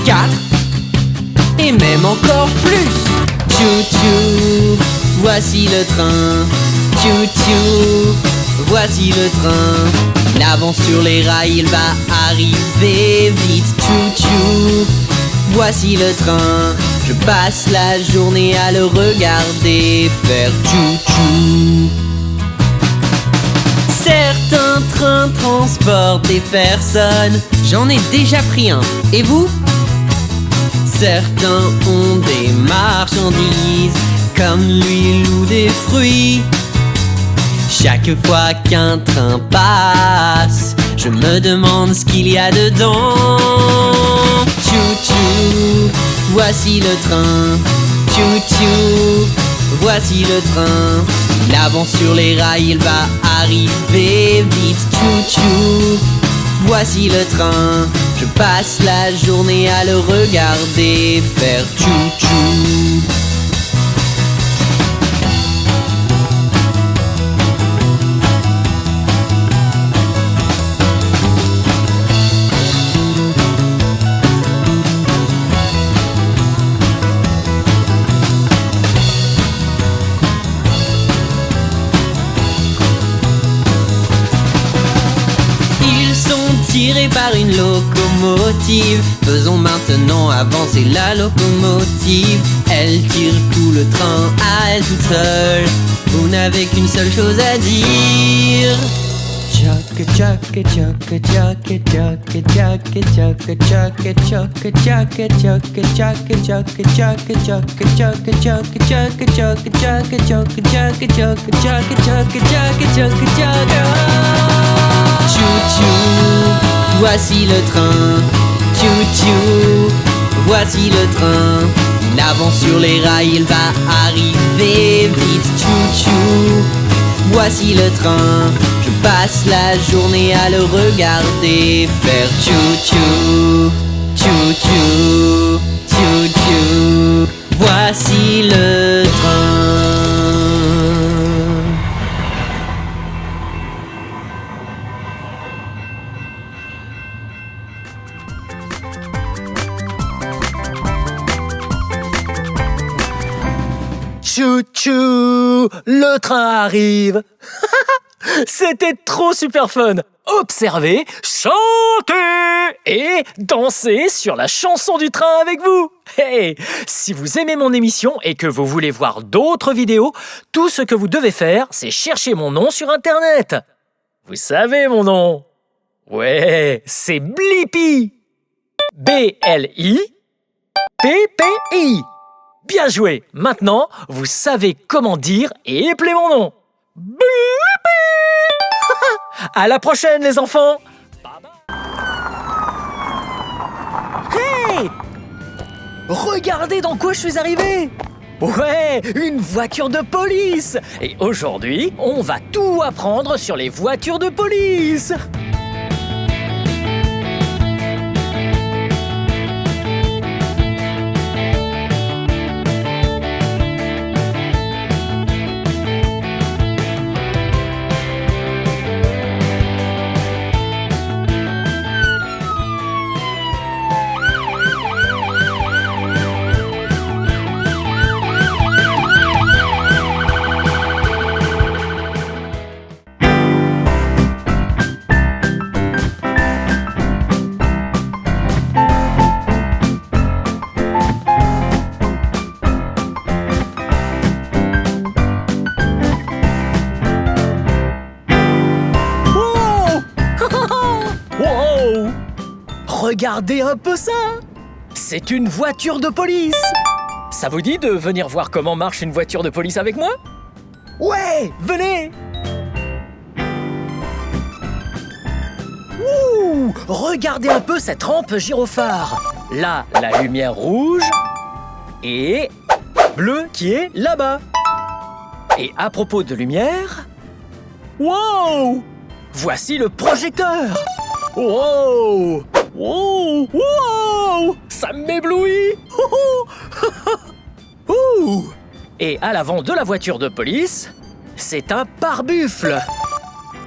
4 et même encore plus. Tchou-tchou, voici le train. Tchou-tchou, voici le train. Il avance sur les rails, il va arriver vite. Tchou-tchou, voici le train. Je passe la journée à le regarder faire tchou-tchou. Certains trains transportent des personnes. J'en ai déjà pris un. Et vous? Certains ont des marchandises, comme l'huile ou des fruits. Chaque fois qu'un train passe, je me demande ce qu'il y a dedans. Tchou-tchou, voici le train. Tchou-tchou, voici le train. Il avance sur les rails, il va arriver vite. Tchou-tchou, voici le train. Je passe la journée à le regarder faire tchou-tchou. Tiré par une locomotive, faisons maintenant avancer la locomotive. Elle tire tout le train à elle toute seule. Vous n'avez qu'une seule chose à dire. Choc, choc, choc, choc, choc, choc, choc, choc, choc, choc, choc, choc, choc, choc, choc, choc, choc. Tchou-tchou, voici le train. Tchou-tchou, voici le train. Il avance sur les rails, il va arriver vite. Tchou-tchou, voici le train. Je passe la journée à le regarder faire tchou-tchou. Tchou-tchou, tchou-tchou, voici le train. le train arrive. C'était trop super fun. Observez, chantez et dansez sur la chanson du train avec vous. Hey, si vous aimez mon émission et que vous voulez voir d'autres vidéos, tout ce que vous devez faire, c'est chercher mon nom sur Internet. Vous savez mon nom? Ouais, c'est Blippi. B-L-I-P-P-I. Bien joué. Maintenant, vous savez comment dire et épeler mon nom. Blippi. À la prochaine, les enfants. Hey! Regardez dans quoi je suis arrivé. Ouais, une voiture de police. Et aujourd'hui, on va tout apprendre sur les voitures de police. Regardez un peu ça! C'est une voiture de police! Ça vous dit de venir voir comment marche une voiture de police avec moi? Ouais, venez! Ouh! Regardez un peu cette rampe gyrophare! Là, la lumière rouge et bleue qui est là-bas. Et à propos de lumière... Wow! Voici le projecteur! Wow! Wow! Wow! Ça m'éblouit! Ouh! Et à l'avant de la voiture de police, c'est un pare-buffle.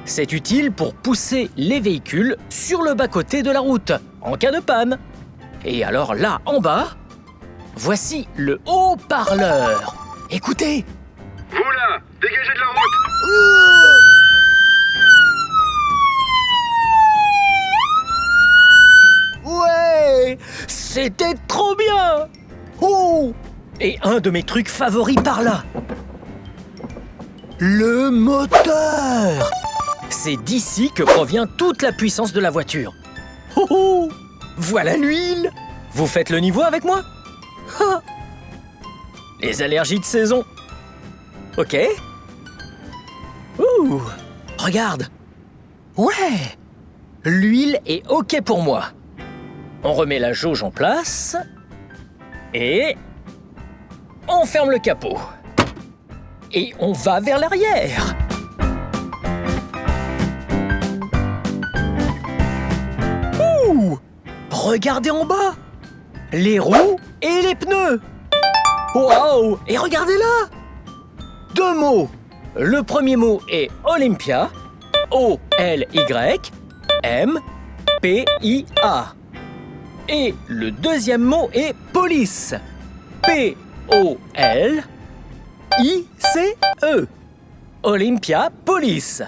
C'est utile pour pousser les véhicules sur le bas-côté de la route, en cas de panne. Et alors là, en bas, voici le haut-parleur. Écoutez! Vous là, dégagez de la route! Ouais! C'était trop bien! Oh! Et un de mes trucs favoris par là. Le moteur! C'est d'ici que provient toute la puissance de la voiture. Oh oh! Voilà l'huile! Vous faites le niveau avec moi? Ha! Les allergies de saison. Ok. Ouh! Regarde! Ouais! L'huile est ok pour moi. On remet la jauge en place et on ferme le capot. Et on va vers l'arrière. Ouh! Regardez en bas. Les roues et les pneus. Waouh! Et regardez là. 2 mots. Le premier mot est Olympia. O-L-Y-M-P-I-A. Et le deuxième mot est police. P-O-L-I-C-E. Olympia Police.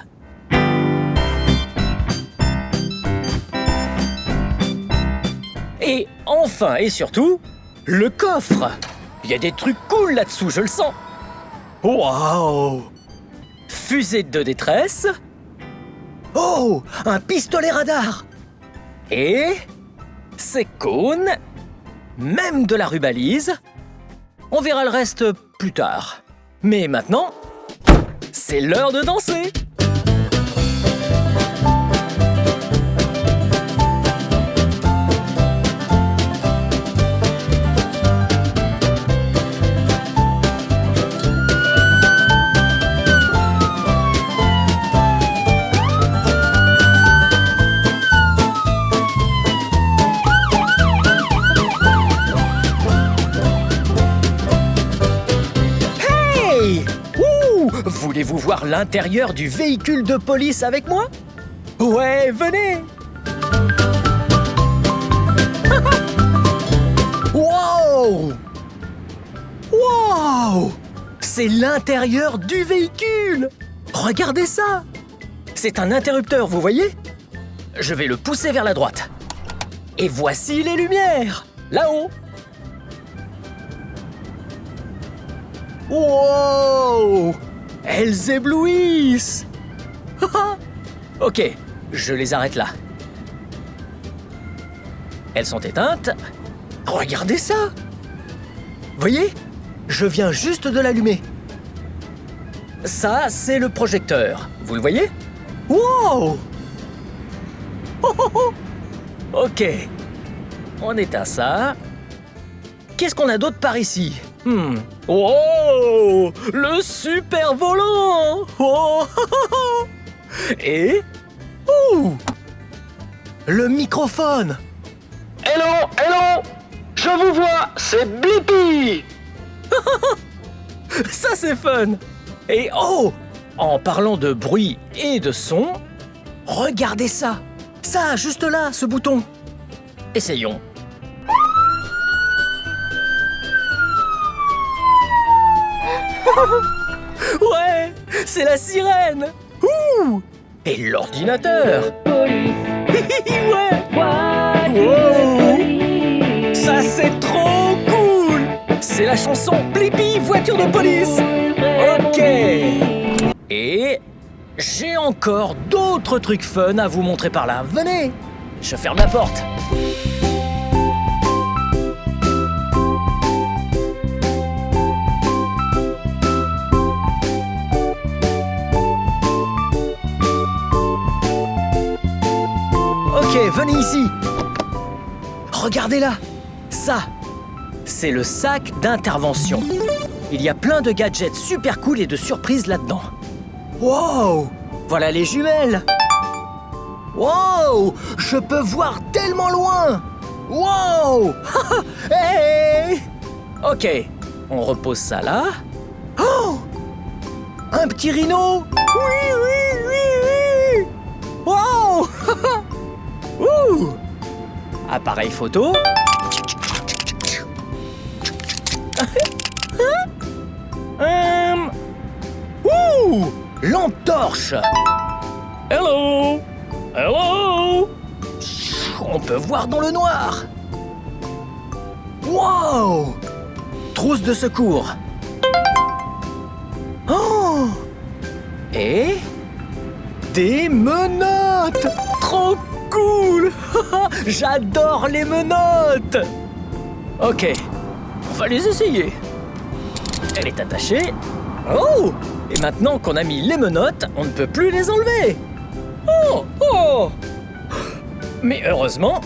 Et enfin et surtout, le coffre. Il y a des trucs cool là-dessous, je le sens. Waouh! Fusée de détresse. Oh! Un pistolet radar. Et... c'est cône, même de la rubalise. On verra le reste plus tard. Mais maintenant, c'est l'heure de danser. Voulez-vous voir l'intérieur du véhicule de police avec moi? Ouais, venez! Wow! Wow! c'est l'intérieur du véhicule! Regardez ça! C'est un interrupteur, vous voyez? Je vais le pousser vers la droite. Et voici les lumières! Là-haut! Wow! Elles éblouissent! Ok, je les arrête là. Elles sont éteintes. Regardez ça! Voyez? Je viens juste de l'allumer. Ça, c'est le projecteur. Vous le voyez? Wow! Ok. On éteint ça. Qu'est-ce qu'on a d'autre par ici? Oh! Le super volant! Oh! Et... Ouh! Le microphone! Hello, hello! Je vous vois, c'est Blippi! Ça c'est fun! Et oh! En parlant de bruit et de son, regardez ça! Ça, juste là, ce bouton! Essayons. Ouais! C'est la sirène! Ouh! Et l'ordinateur! Ouais! Wow! Ça c'est trop cool! C'est la chanson Blippi, voiture de police! Ok! Et j'ai encore d'autres trucs fun à vous montrer par là. Venez! Je ferme la porte. Ok, venez ici. Regardez là. Ça, c'est le sac d'intervention. Il y a plein de gadgets super cool et de surprises là-dedans. Wow! Voilà les jumelles. Wow! Je peux voir tellement loin. Wow! Hey! Ok, on repose ça là. Oh! Un petit rhino. Oui, oui, oui, oui. Wow! Ouh! Appareil photo. Ouh! Lampe torche. Hello! Hello! On peut voir dans le noir. Wow! Trousse de secours. Oh! Et des menottes. Trop cool! J'adore les menottes! Ok, on va les essayer. Elle est attachée. Oh! Et maintenant qu'on a mis les menottes, on ne peut plus les enlever. Oh! Oh! Mais heureusement...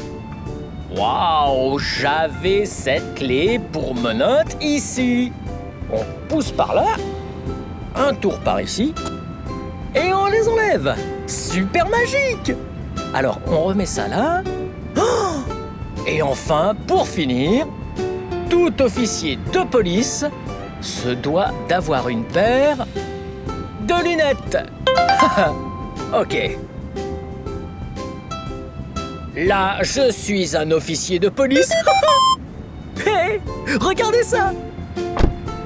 Waouh! J'avais cette clé pour menottes ici. On pousse par là. Un tour par ici. Et on les enlève. Super magique! Alors, on remet ça là. Oh! Et enfin, pour finir, tout officier de police se doit d'avoir une paire de lunettes. Ok. Là, je suis un officier de police. Hé, regardez ça!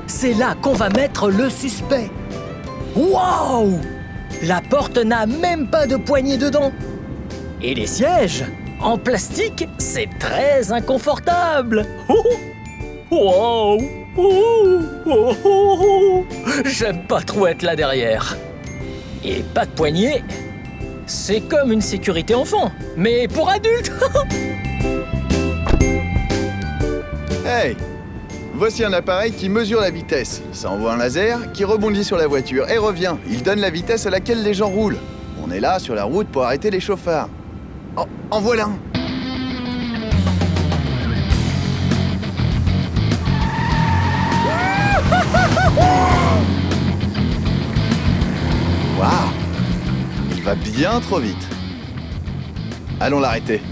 C'est là qu'on va mettre le suspect. Waouh! La porte n'a même pas de poignée dedans. Et les sièges, en plastique, c'est très inconfortable. Wow! J'aime pas trop être là derrière. Et pas de poignée, c'est comme une sécurité enfant, mais pour adultes. Hey! Voici un appareil qui mesure la vitesse. Ça envoie un laser qui rebondit sur la voiture et revient. Il donne la vitesse à laquelle les gens roulent. On est là sur la route pour arrêter les chauffards. Oh, en voilà un! Waouh! Il va bien trop vite. Allons l'arrêter.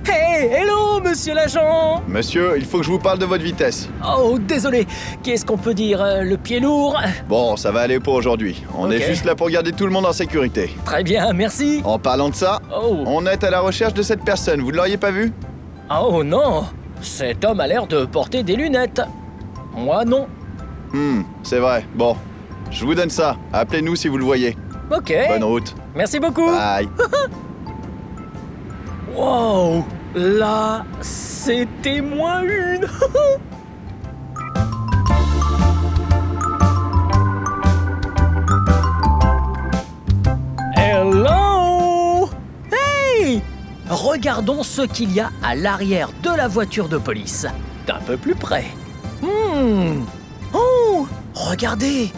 Hey, hello, monsieur l'agent. Monsieur, il faut que je vous parle de votre vitesse. Oh, désolé. Qu'est-ce qu'on peut dire? Le pied lourd? Bon, ça va aller pour aujourd'hui. On Ok. est juste là pour garder tout le monde en sécurité. Très bien, merci. En parlant de ça, Oh, on est à la recherche de cette personne. Vous ne l'auriez pas vu? oh non. Cet homme a l'air de porter des lunettes. Moi, non. C'est vrai. Bon, je vous donne ça. Appelez-nous si vous le voyez. Ok. Bonne route. Merci beaucoup. Bye. Wow. Là, c'était moins une. Hello. Hey. Regardons ce qu'il y a à l'arrière de la voiture de police. D'un peu plus près. Oh, regardez.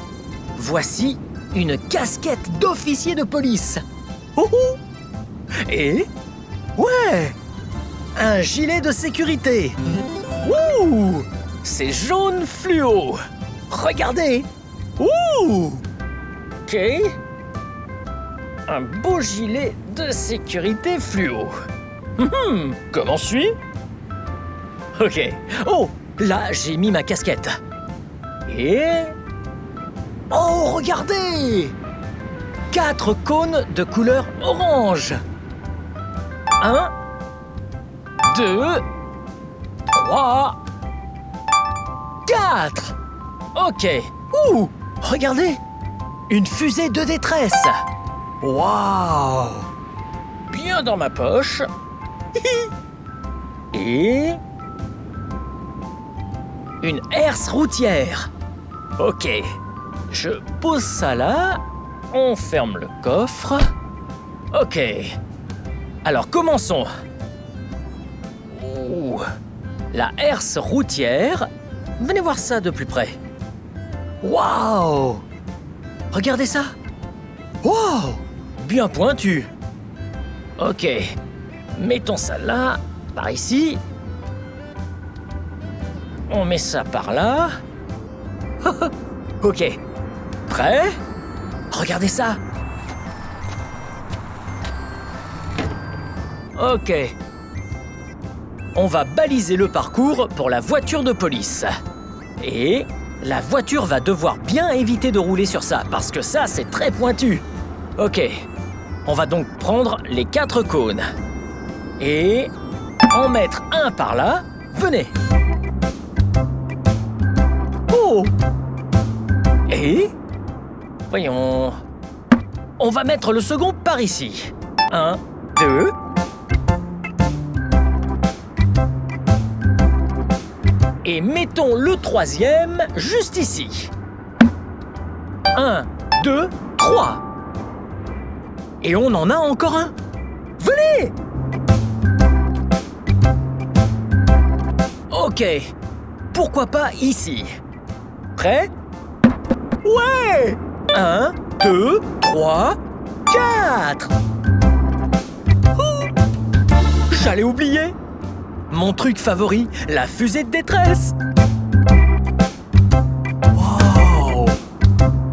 Voici une casquette d'officier de police. Oh, oh. Et ouais, un gilet de sécurité. Ouh, c'est jaune fluo. Regardez. Ouh. Ok. Un beau gilet de sécurité fluo. Comment suis? Ok. Oh, là, j'ai mis ma casquette. Et... oh, regardez! 4 cônes de couleur orange. 1, 2, 3, 4. Ok. Ouh, regardez. Une fusée de détresse. Waouh. Bien dans ma poche. Et... une herse routière. Ok. Je pose ça là. On ferme le coffre. Ok. Alors commençons. Ouh. La herse routière. Venez voir ça de plus près. Waouh. Regardez ça. Waouh. Bien pointu. Ok. Mettons ça là, par ici. On met ça par là. Ok. Prêt? Regardez ça. Ok. On va baliser le parcours pour la voiture de police. Et la voiture va devoir bien éviter de rouler sur ça, parce que ça, c'est très pointu. Ok. On va donc prendre les 4 cônes. Et en mettre un par là. Venez. Oh. Et... voyons... on va mettre le second par ici. 1, 2... et mettons le troisième juste ici. 1, 2, 3. Et on en a encore un. Venez! Ok. Pourquoi pas ici? Prêt? Ouais! 1, 2, 3, 4. J'allais oublier. Mon truc favori, la fusée de détresse. Wow.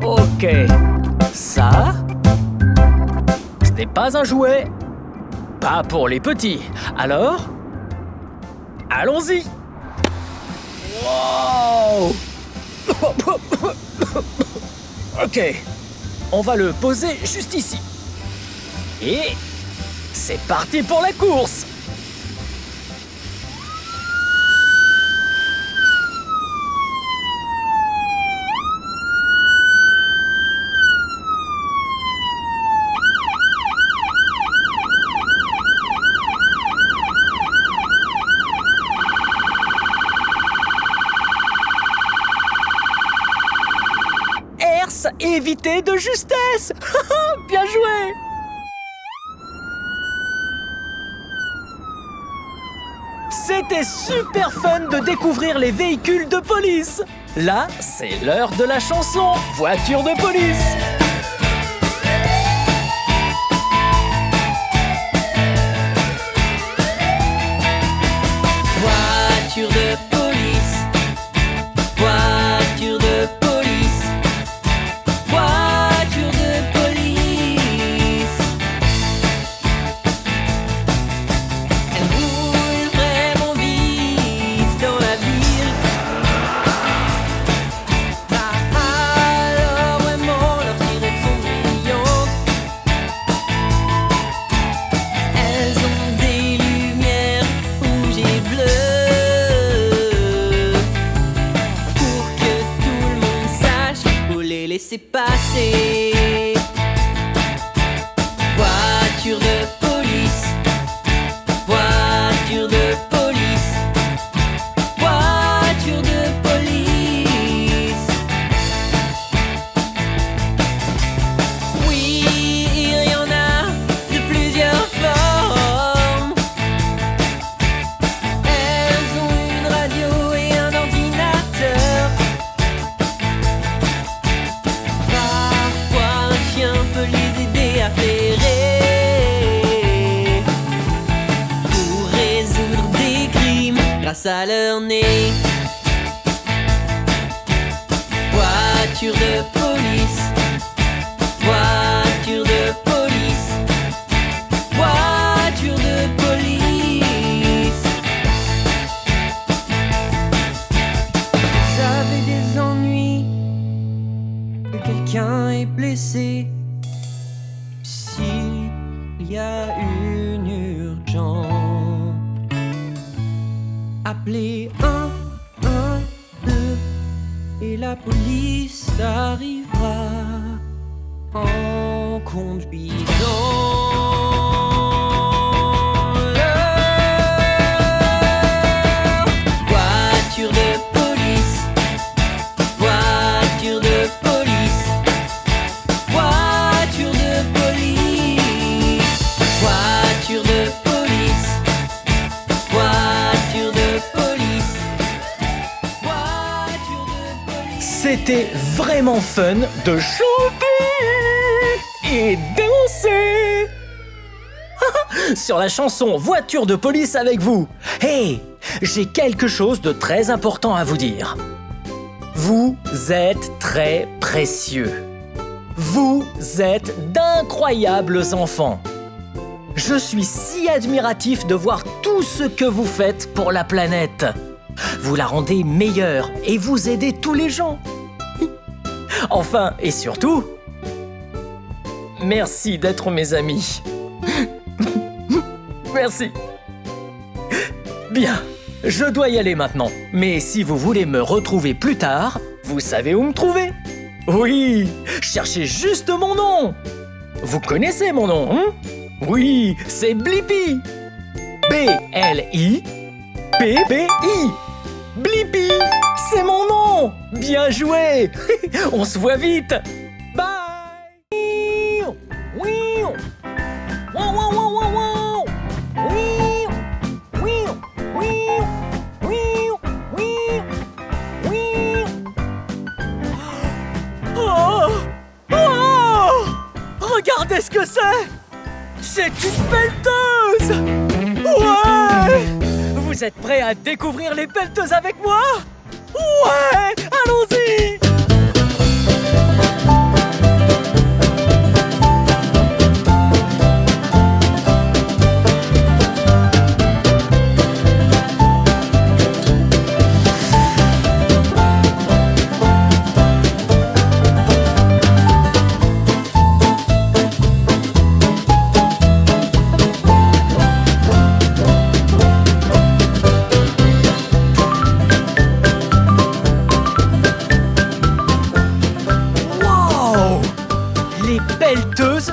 Ok. Ça, ce n'est pas un jouet. Pas pour les petits. Alors, allons-y. Wow. Ok. On va le poser juste ici. Et c'est parti pour la course. Évité de justesse. Bien joué. C'était super fun de découvrir les véhicules de police. Là, c'est l'heure de la chanson Voiture de police. Voiture de police. Voiture de police. Voiture de police. Elle roule vraiment face à leur nez. Voiture de police, voiture de police, voiture de police. Vous avez des ennuis, que quelqu'un est blessé, s'il y a une urgence, appelez 112 et la police arrivera en conduisant. Voiture de police, voiture de police, voiture de police, voiture de police, voiture de police, voiture de police. C'était vraiment fun de chanter et danser sur la chanson Voiture de police avec vous. Hey, j'ai quelque chose de très important à vous dire. Vous êtes très précieux. Vous êtes d'incroyables enfants. Je suis si admiratif de voir tout ce que vous faites pour la planète. Vous la rendez meilleure et vous aidez tous les gens. Enfin, et surtout, merci d'être mes amis. Merci. Bien, je dois y aller maintenant. Mais si vous voulez me retrouver plus tard, vous savez où me trouver. Oui, cherchez juste mon nom. Vous connaissez mon nom, hein? Oui, c'est Blippi. B-L-I-P-P-I. Blippi, c'est mon nom. Bien joué. On se voit vite. Bye. Oui. Wow, wow, wow, wow, wow. Oui. Oui. Oui. Oui. Oui. Oui. Oh. Oh. Regardez ce que c'est. C'est une pelleteuse. Ouais. Vous êtes prêts à découvrir les pelleteuses avec moi? Ouais. Allons-y.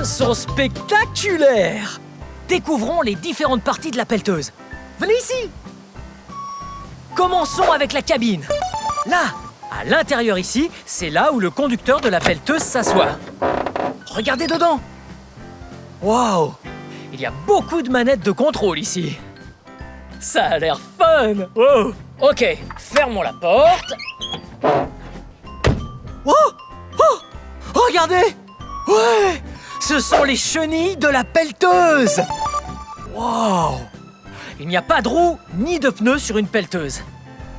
Sont spectaculaires. Découvrons les différentes parties de la pelleteuse. Venez ici. Commençons avec la cabine. Là, à l'intérieur ici, c'est là où le conducteur de la pelleteuse s'assoit. Regardez dedans. Waouh, il y a beaucoup de manettes de contrôle ici. Ça a l'air fun. Wow. Ok, fermons la porte. Oh, oh, regardez. Ouais. Ce sont les chenilles de la pelleteuse. Wow! Il n'y a pas de roue ni de pneus sur une pelleteuse.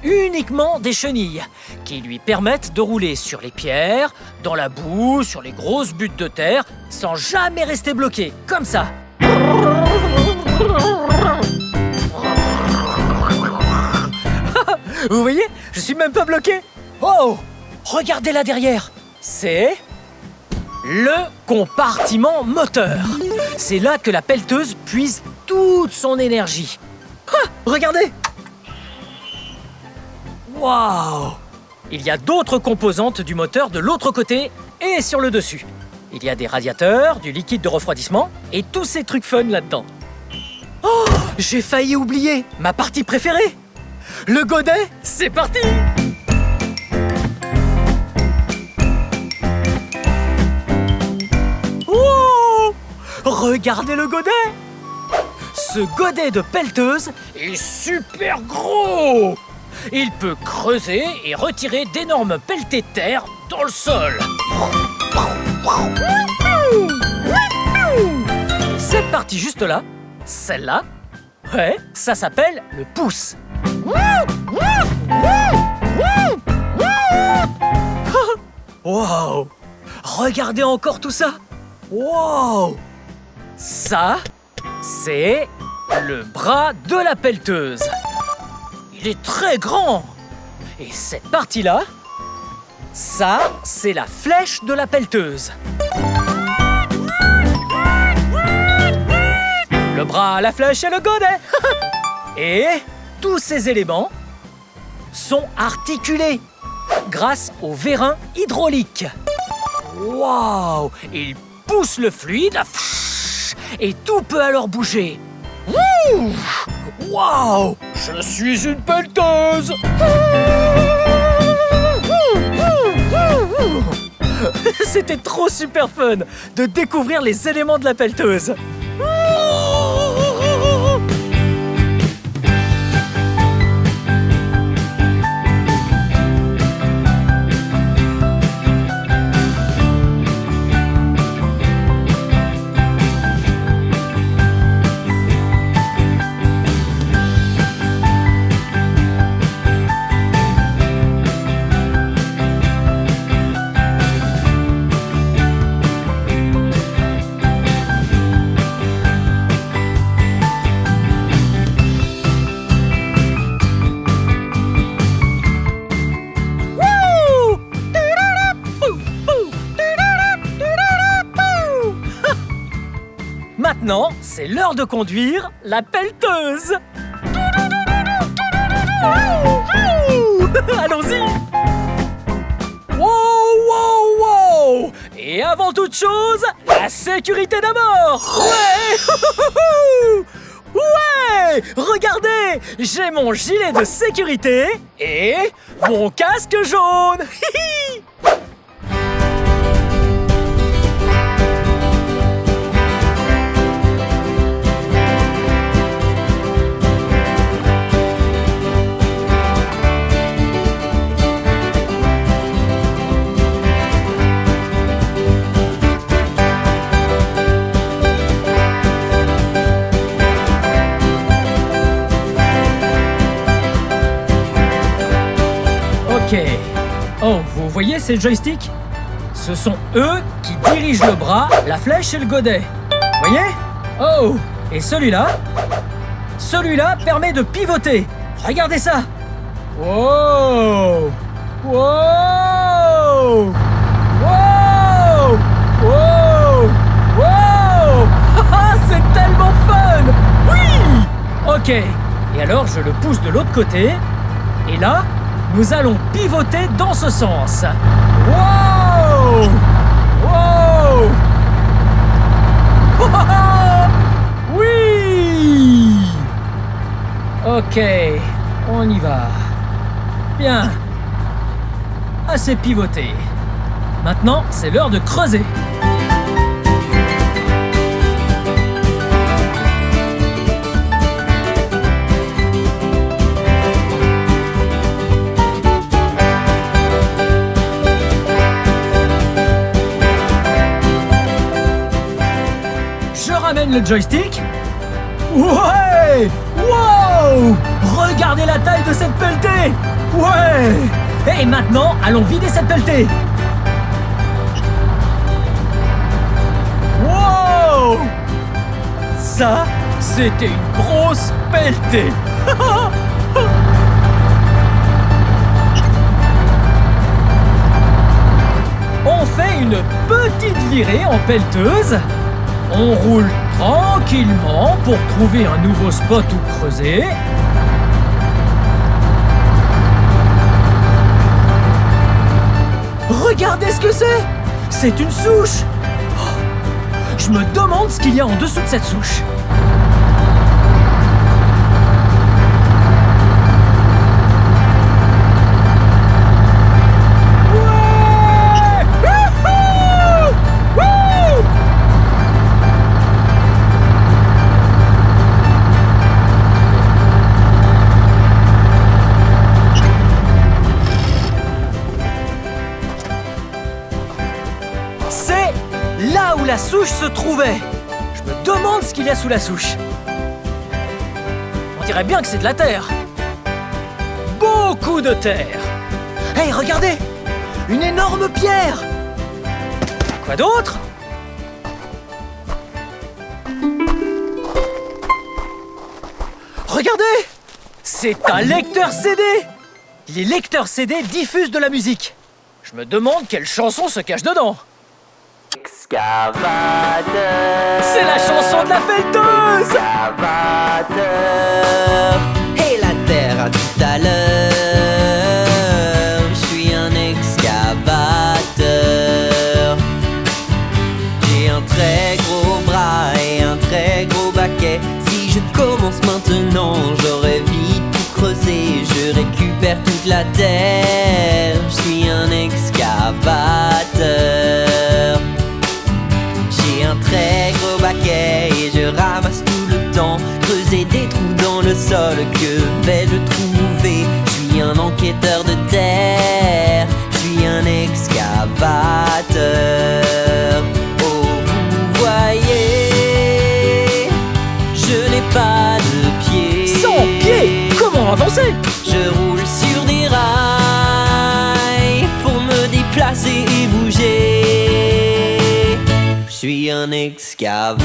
Uniquement des chenilles qui lui permettent de rouler sur les pierres, dans la boue, sur les grosses buttes de terre, sans jamais rester bloqué, comme ça. Vous voyez? Je suis même pas bloqué. Oh! Regardez là derrière. C'est le compartiment moteur. C'est là que la pelleteuse puise toute son énergie. Ah, regardez! Waouh! Il y a d'autres composantes du moteur de l'autre côté et sur le dessus. Il y a des radiateurs, du liquide de refroidissement et tous ces trucs fun là-dedans. Oh! J'ai failli oublier ma partie préférée! Le godet, c'est parti! Regardez le godet! Ce godet de pelleteuse est super gros! Il peut creuser et retirer d'énormes pelletées de terre dans le sol. Cette partie juste là, celle-là, ouais, ça s'appelle le pouce. Wow! Regardez encore tout ça! Wow! Ça, c'est le bras de la pelleteuse. Il est très grand. Et cette partie-là, ça, c'est la flèche de la pelleteuse. Le bras, la flèche et le godet. Et tous ces éléments sont articulés grâce au vérin hydraulique. Waouh! Ils poussent le fluide et tout peut alors bouger. Waouh! Je suis une pelleteuse! C'était trop super fun de découvrir les éléments de la pelleteuse. Maintenant, c'est l'heure de conduire la pelleteuse. Allons-y. Wow, wow, wow. Et avant toute chose, la sécurité d'abord. Ouais. Ouais. Regardez, j'ai mon gilet de sécurité et mon casque jaune. Ok. Oh, vous voyez ces joysticks? Ce sont eux qui dirigent le bras, la flèche et le godet. Voyez? Oh! Et celui-là? Celui-là permet de pivoter. Regardez ça! Wow! Wow! Wow! Wow! Wow! C'est tellement fun! Oui! Ok. Et alors, je le pousse de l'autre côté. Et là, nous allons pivoter dans ce sens. Wow! Wow! Oui! Ok, on y va. Bien. Assez pivoté. Maintenant, c'est l'heure de creuser. Ramène le joystick. Ouais! Wow! Regardez la taille de cette pelletée. Ouais! Et maintenant, allons vider cette pelletée. Wow! Ça, c'était une grosse pelletée. On fait une petite virée en pelleteuse. On roule tranquillement pour trouver un nouveau spot où creuser. Regardez ce que c'est! C'est une souche! Oh, je me demande ce qu'il y a en dessous de cette souche. La souche se trouvait. Je me demande ce qu'il y a sous la souche. On dirait bien que c'est de la terre. beaucoup de terre. Hey, regardez! Une énorme pierre! Quoi d'autre? Regardez! C'est un lecteur CD! Les lecteurs CD diffusent de la musique. Je me demande quelle chanson se cache dedans. Excavateur. C'est la chanson de la pelleteuse! Excavateur. Et la terre à tout à l'heure. Je suis un excavateur. J'ai un très gros bras et un très gros baquet. Si je commence maintenant, j'aurais vite tout creusé. Je récupère toute la terre. Je suis un excavateur. J'ai un très gros baquet et je ramasse tout le temps. Creuser des trous dans le sol, que vais-je trouver? Je suis un enquêteur de terre. Je suis un excavateur. Oh, vous voyez, je n'ai pas de pieds. Sans pied! Comment avancer? Je roule sur des rails pour me déplacer et bouger. Je suis un excavateur,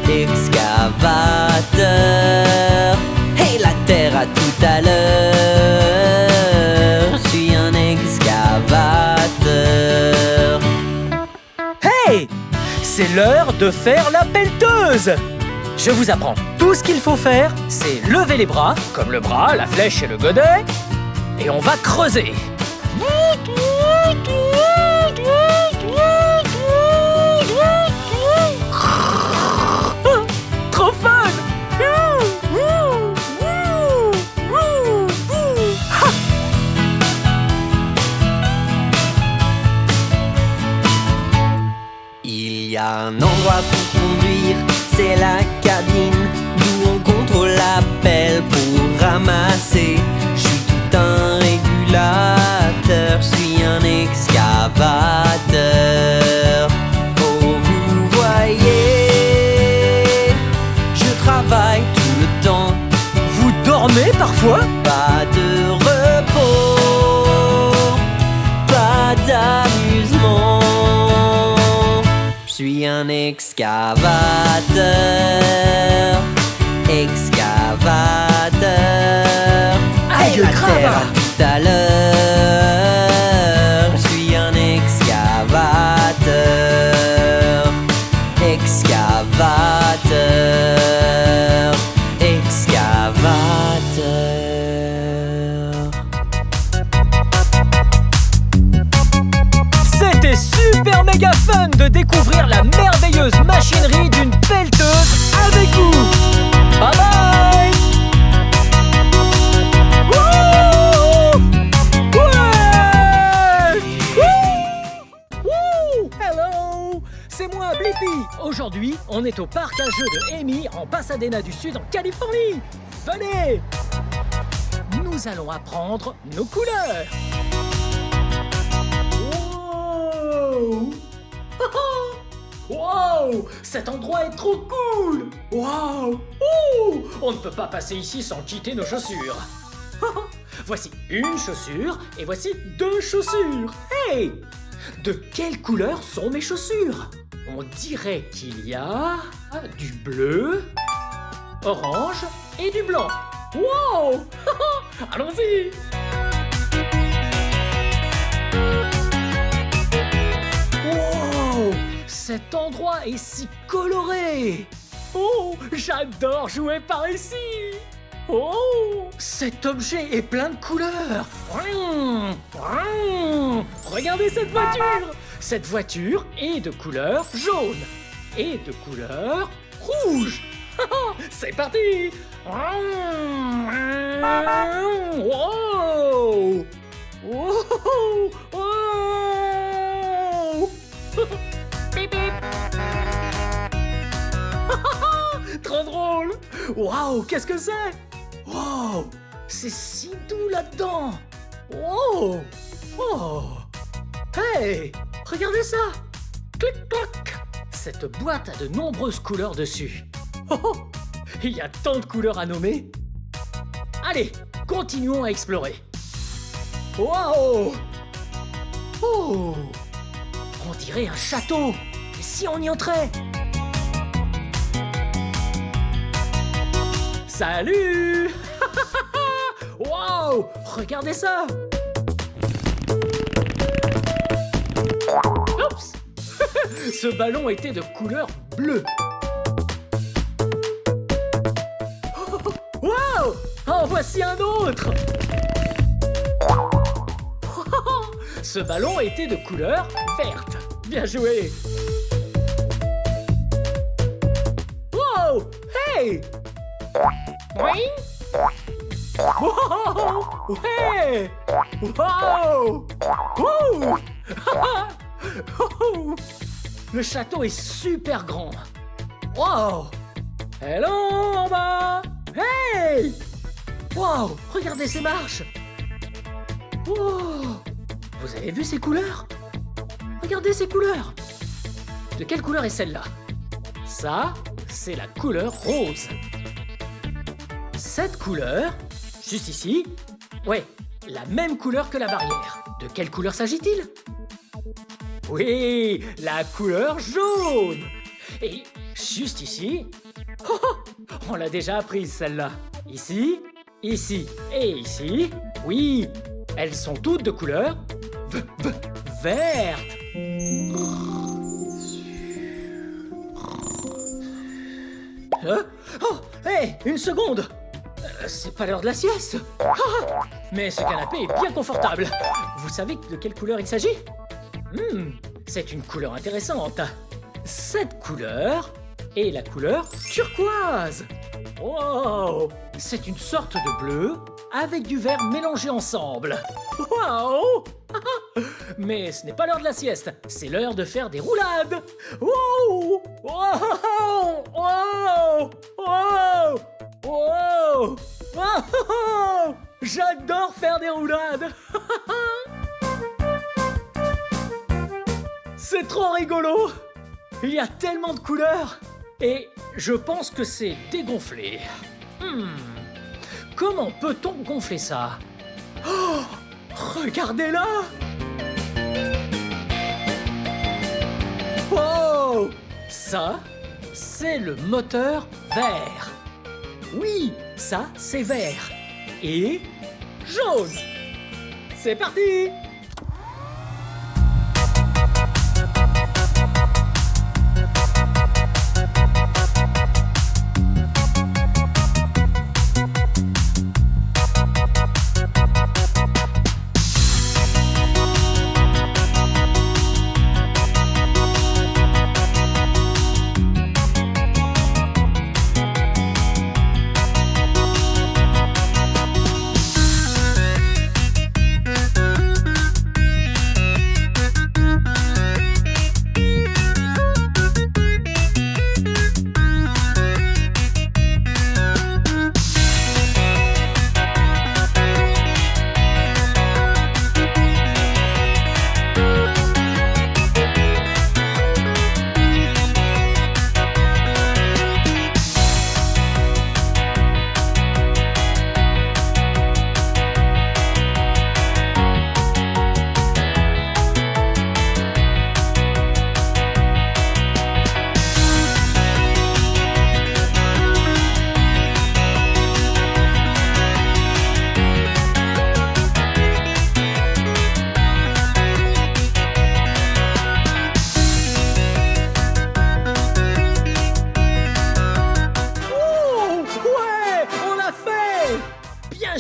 excavateur. Et la terre à tout à l'heure. Je suis un excavateur. Hey! C'est l'heure de faire la pelleteuse! Je vous apprends. Tout ce qu'il faut faire, c'est lever les bras, comme le bras, la flèche et le godet, et on va creuser. Trop fun! Ha! Il y a un endroit pour conduire, c'est la cabine, d'où on contrôle la pelle pour ramasser. Je suis tout un régulateur, je suis un excavateur. Oh, vous voyez, je travaille tout le temps. Vous dormez parfois? Pas de repos, pas d'amusement. Je suis un excavateur, excavateur. Aïe, Et la grave. terre à tout à l'heure. Je suis un excavateur, excavateur, excavateur. C'était super méga fun de découvrir la merveilleuse machinerie d'une pelleteuse avec vous. Bye bye. Wouh! Ouais! Wouh! Hello! C'est moi, Blippi. Aujourd'hui, on est au parc à jeux de Amy en Pasadena du Sud en Californie. Venez! Nous allons apprendre nos couleurs. Wow! Wow! Cet endroit est trop cool! Wow! Ouh! On ne peut pas passer ici sans quitter nos chaussures. Voici une chaussure et voici deux chaussures. Hey! De quelle couleur sont mes chaussures? On dirait qu'il y a du bleu, orange et du blanc. Wow! Allons-y! Wow! Cet endroit est si coloré! Oh! J'adore jouer par ici! Oh! Cet objet est plein de couleurs! Regardez cette voiture! Cette voiture est de couleur jaune et de couleur rouge! C'est parti! Wow! Wow! Wow! Bip bip! Trop drôle! Waouh, qu'est-ce que c'est? Wow! C'est si doux là-dedans! Wow! Oh! Hey! Regardez ça! Clic-clac! Cette boîte a de nombreuses couleurs dessus. Oh! Il y a tant de couleurs à nommer! Allez, continuons à explorer. Wow! Oh! On dirait un château. Et si on y entrait? Salut! Wow! Regardez ça! Oups! Ce ballon était de couleur bleue. Wow! En voici un autre! Ce ballon était de couleur verte. Bien joué! Wow! Hey! Oui? Wow! Ouais! Wow! Ouh! Le château est super grand. Wow! Hello en bas! Hey! Wow! Regardez ces marches! Wow! Vous avez vu ces couleurs? Regardez ces couleurs! De quelle couleur est celle-là? Ça, c'est la couleur rose. Cette couleur, juste ici, ouais, la même couleur que la barrière. De quelle couleur s'agit-il? Oui, la couleur jaune! Et juste ici, oh, on l'a déjà apprise celle-là. Ici, ici et ici, oui, elles sont toutes de couleur verte. Oh, hé, une seconde! C'est pas l'heure de la sieste! Mais ce canapé est bien confortable. Vous savez de quelle couleur il s'agit? C'est une couleur intéressante. Cette couleur est la couleur turquoise. Wow! C'est une sorte de bleu avec du vert mélangé ensemble. Wow! Mais ce n'est pas l'heure de la sieste, c'est l'heure de faire des roulades. Wow! Wow! Wow! Wow! Wow! Wow! J'adore faire des roulades. C'est trop rigolo. Il y a tellement de couleurs. Et je pense que c'est dégonflé. Comment peut-on gonfler ça? Oh! Regardez-la! Wow! Ça, c'est le moteur vert. Oui, ça, c'est vert. Et jaune. C'est parti!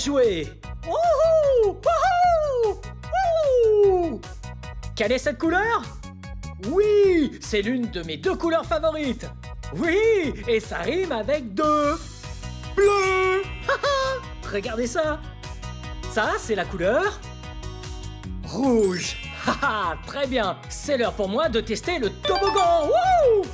Jouer. Wouhou! Wouhou! Wouhou! Quelle est cette couleur? Oui, c'est l'une de mes 2 couleurs favorites. Oui, et ça rime avec 2. Bleu. Regardez ça. Ça, c'est la couleur rouge. Très bien. C'est l'heure pour moi de tester le toboggan. Wouh!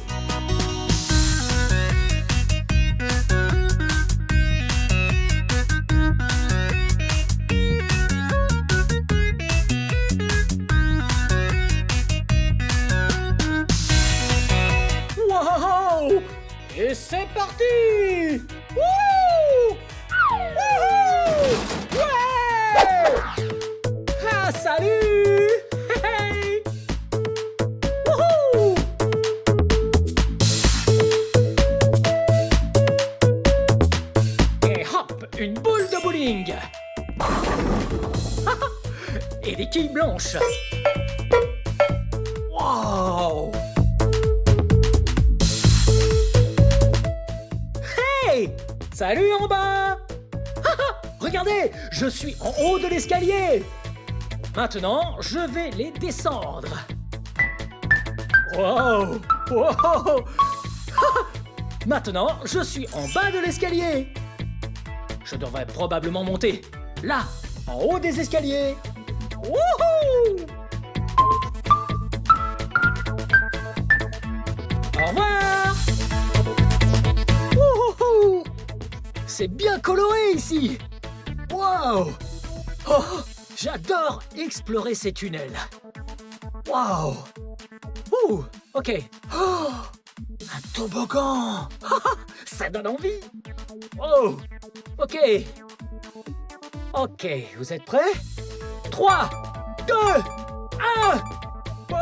Et c'est parti! Wouh! Wouhou! et des quilles blanches. Wow! Hey! Salut en bas! Regardez, je suis en haut de l'escalier. Maintenant, je vais les descendre. Wow! Wow! Maintenant, je suis en bas de l'escalier. Je devrais probablement monter là, en haut des escaliers. Wouhou! Au revoir! Wouhou! C'est bien coloré ici. Wow! Oh, j'adore explorer ces tunnels. Wow! Ouh, ok. Oh, un toboggan. Ça donne envie. Oh, ok. Ok, vous êtes prêts? 3, 2, 1. Wow!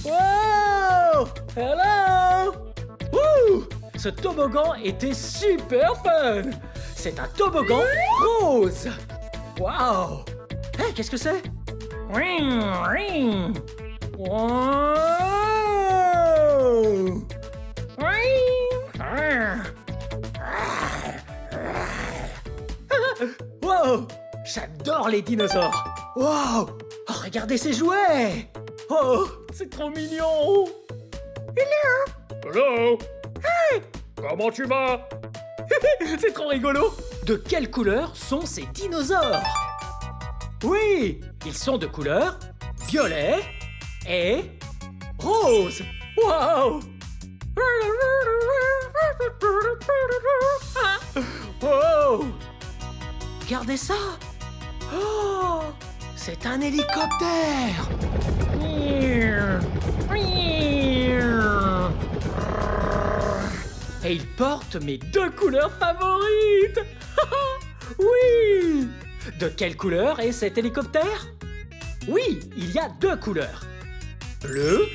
Wow! Hello! Ouh! Ce toboggan était super fun! C'est un toboggan rose! Wow! Hé, qu'est-ce que c'est? Ring, ring! Wow! Ring! Wow! J'adore les dinosaures! Wow! Oh, regardez ces jouets! Oh, c'est trop mignon! Hello! Hello! Hey! Comment tu vas? C'est trop rigolo! De quelle couleur sont ces dinosaures? Oui! Ils sont de couleur violet et rose! Wow! Oh! Regardez ça! Oh! C'est un hélicoptère! Et il porte mes 2 couleurs favorites! Oui! De quelle couleur est cet hélicoptère? Oui, il y a 2 couleurs. Bleu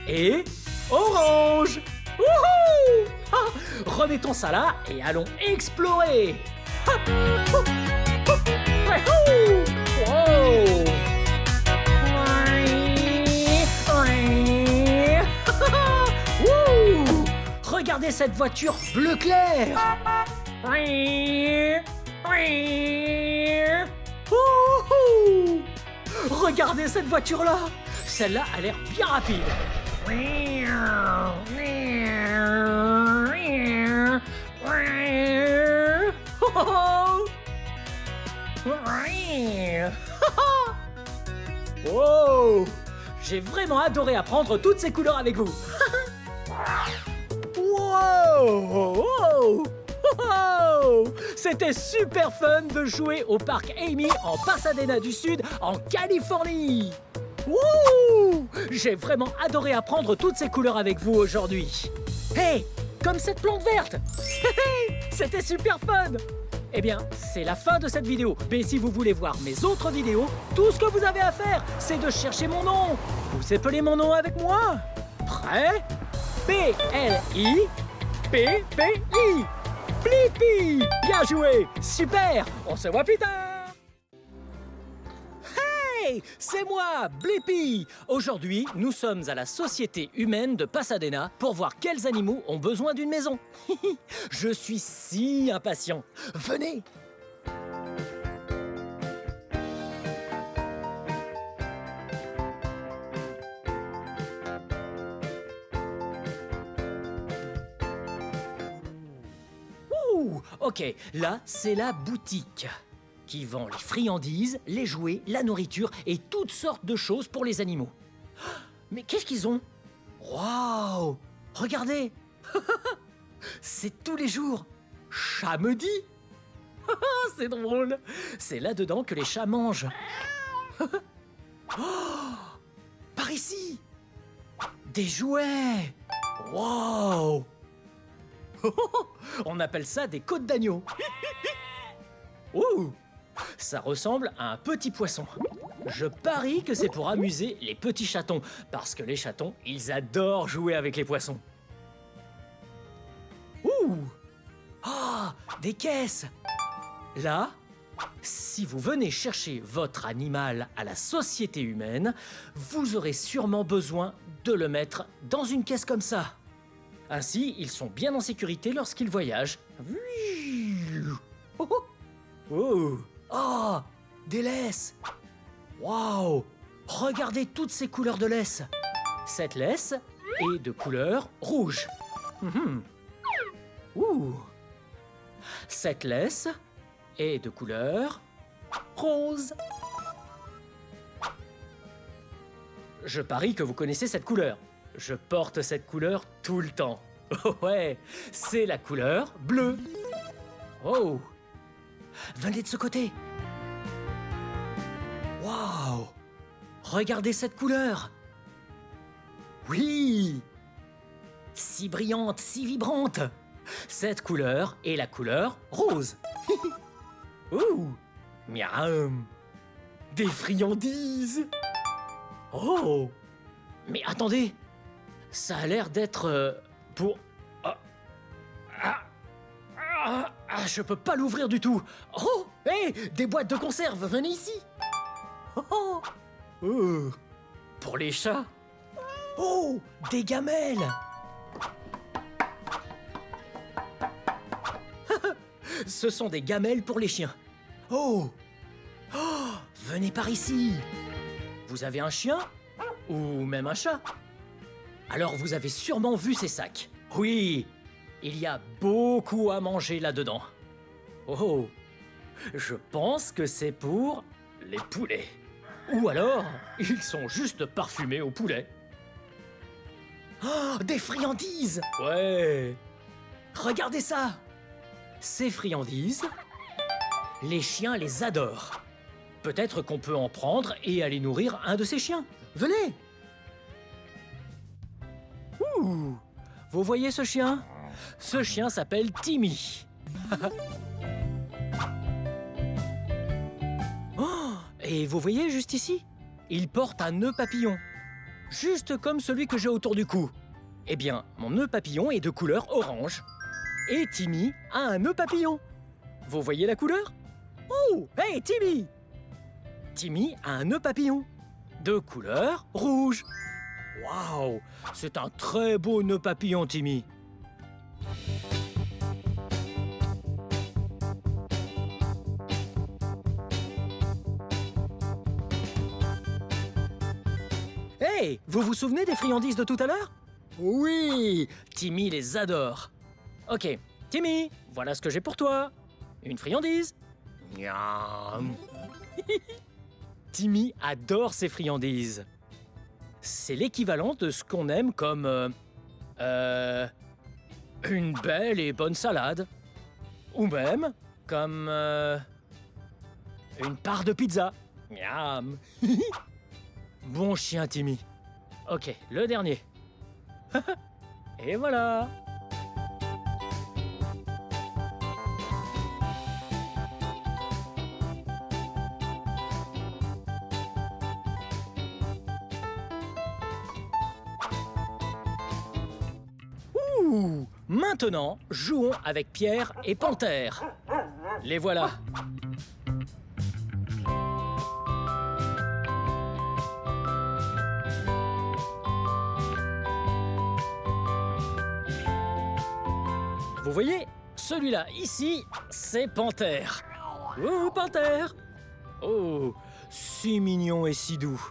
et orange! Wouhou! Remettons ça là et allons explorer! Wow! Wouh! Regardez cette voiture bleu clair! Wouhou! Regardez cette voiture-là! Celle-là a l'air bien rapide! Wow! J'ai vraiment adoré apprendre toutes ces couleurs avec vous! Wow! Wow! Wow! C'était super fun de jouer au parc Amy en Pasadena du Sud, en Californie! Wouh! J'ai vraiment adoré apprendre toutes ces couleurs avec vous aujourd'hui. Hey! Comme cette plante verte! C'était super fun! Eh bien, c'est la fin de cette vidéo. Mais si vous voulez voir mes autres vidéos, tout ce que vous avez à faire, c'est de chercher mon nom. Vous appelez mon nom avec moi? Prêt? P-L-I-P-P-I. Blippi! Bien joué! Super! On se voit plus tard! Hey! C'est moi, Blippi! Aujourd'hui, nous sommes à la Société humaine de Pasadena pour voir quels animaux ont besoin d'une maison. Je suis si impatient. Venez! Ok, là, c'est la boutique qui vend les friandises, les jouets, la nourriture et toutes sortes de choses pour les animaux. Mais qu'est-ce qu'ils ont? Waouh! Regardez! C'est tous les jours Chat-medi! C'est drôle! C'est là-dedans que les chats mangent. Par ici! Des jouets! Waouh! On appelle ça des côtes d'agneau. Ouh! Ça ressemble à un petit poisson. Je parie que c'est pour amuser les petits chatons, parce que les chatons, ils adorent jouer avec les poissons. Ouh! Ah! Des caisses! Là, Si vous venez chercher votre animal à la société humaine, vous aurez sûrement besoin de le mettre dans une caisse comme ça. Ainsi, ils sont bien en sécurité lorsqu'ils voyagent. Oh, oh. Oh, oh, des laisses. Waouh! Regardez toutes ces couleurs de laisse. Cette laisse est de couleur rouge. Ouh. Cette laisse est de couleur rose. Je parie que vous connaissez cette couleur. Je porte cette couleur tout le temps. Oh ouais, c'est la couleur bleue. Oh! Venez de ce côté. Waouh! Regardez cette couleur. Oui! Si brillante, si vibrante. Cette couleur est la couleur rose. Ouh! Miam! Des friandises. Oh! Mais attendez! Ça a l'air d'être pour... je peux pas l'ouvrir du tout. Oh! Hé! Des boîtes de conserve, venez ici. Oh! Oh! Pour les chats. Oh! Des gamelles. Ce sont des gamelles pour les chiens. Oh! Oh! Venez par ici. Vous avez un chien? Ou même un chat? Alors vous avez sûrement vu ces sacs. Oui! Il y a beaucoup à manger là-dedans. Oh! Je pense que c'est pour les poulets. Ou alors, ils sont juste parfumés au poulet. Oh! Des friandises! Ouais! Regardez ça! Ces friandises, les chiens les adorent. Peut-être qu'on peut en prendre et aller nourrir un de ces chiens. Venez! Ouh! Vous voyez ce chien? Ce chien s'appelle Timmy. Oh! Et vous voyez juste ici? Il porte un nœud papillon. Juste comme celui que j'ai autour du cou. Eh bien, mon nœud papillon est de couleur orange. Et Timmy a un nœud papillon. Vous voyez la couleur? Oh! Hey, Timmy! Timmy a un nœud papillon de couleur rouge. Waouh! C'est un très beau nœud papillon, Timmy. Hey! Vous vous souvenez des friandises de tout à l'heure? Oui! Timmy les adore. Ok, Timmy, voilà ce que j'ai pour toi. Une friandise. Miam. Timmy adore ses friandises. C'est l'équivalent de ce qu'on aime comme... une belle et bonne salade. Ou même comme... une part de pizza. Miam. Bon chien, Timmy. Ok, le dernier. Et voilà. Ouh! Maintenant, jouons avec Pierre et Panthère. Les voilà. Vous voyez, celui-là, ici, c'est Panthère. Ouh, Panthère! Oh, si mignon et si doux.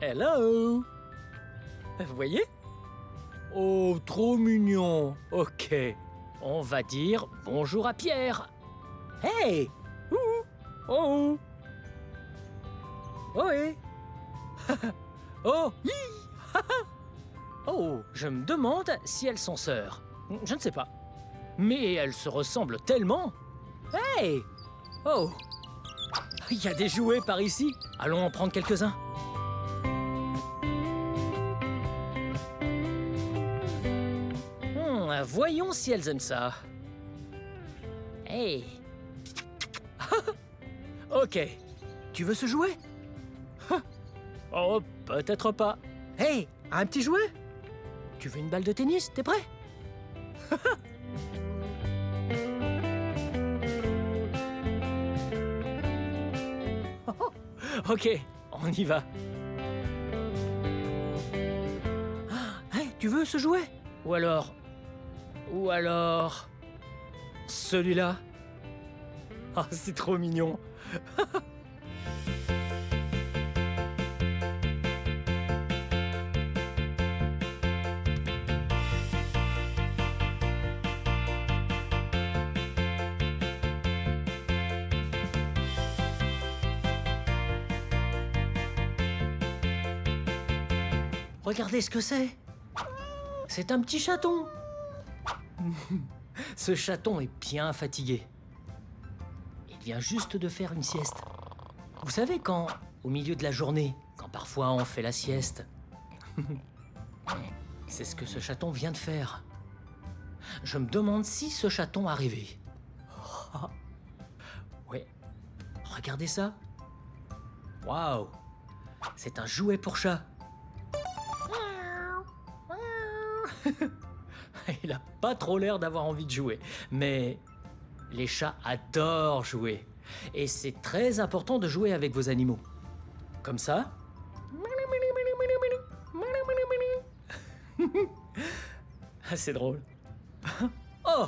Hello! Vous voyez? Oh, trop mignon. Ok, on va dire bonjour à Pierre. Hey! Ouh! Oh! Oh! Oui! Oh! Hi! Oh, je me demande si elles sont sœurs. Je ne sais pas. Mais elles se ressemblent tellement. Hey! Oh! Il y a des jouets par ici. Allons en prendre quelques-uns. Voyons si elles aiment ça. Hey! Ok. Tu veux ce jouet? Oh, peut-être pas. Hey! Un petit jouet? Tu veux une balle de tennis? T'es prêt? Ok, on y va. Hey, tu veux ce jouet? Ou alors... celui-là? Ah, c'est trop mignon. Regardez ce que c'est. C'est un petit chaton. Ce chaton est bien fatigué. Il vient juste de faire une sieste. Vous savez quand, au milieu de la journée, quand parfois on fait la sieste, c'est ce que ce chaton vient de faire. Je me demande si ce chaton a rêvé. Ouais. Regardez ça. Waouh. C'est un jouet pour chat. Il a pas trop l'air d'avoir envie de jouer, mais les chats adorent jouer. Et c'est très important de jouer avec vos animaux. Comme ça. Ah, c'est drôle. Oh!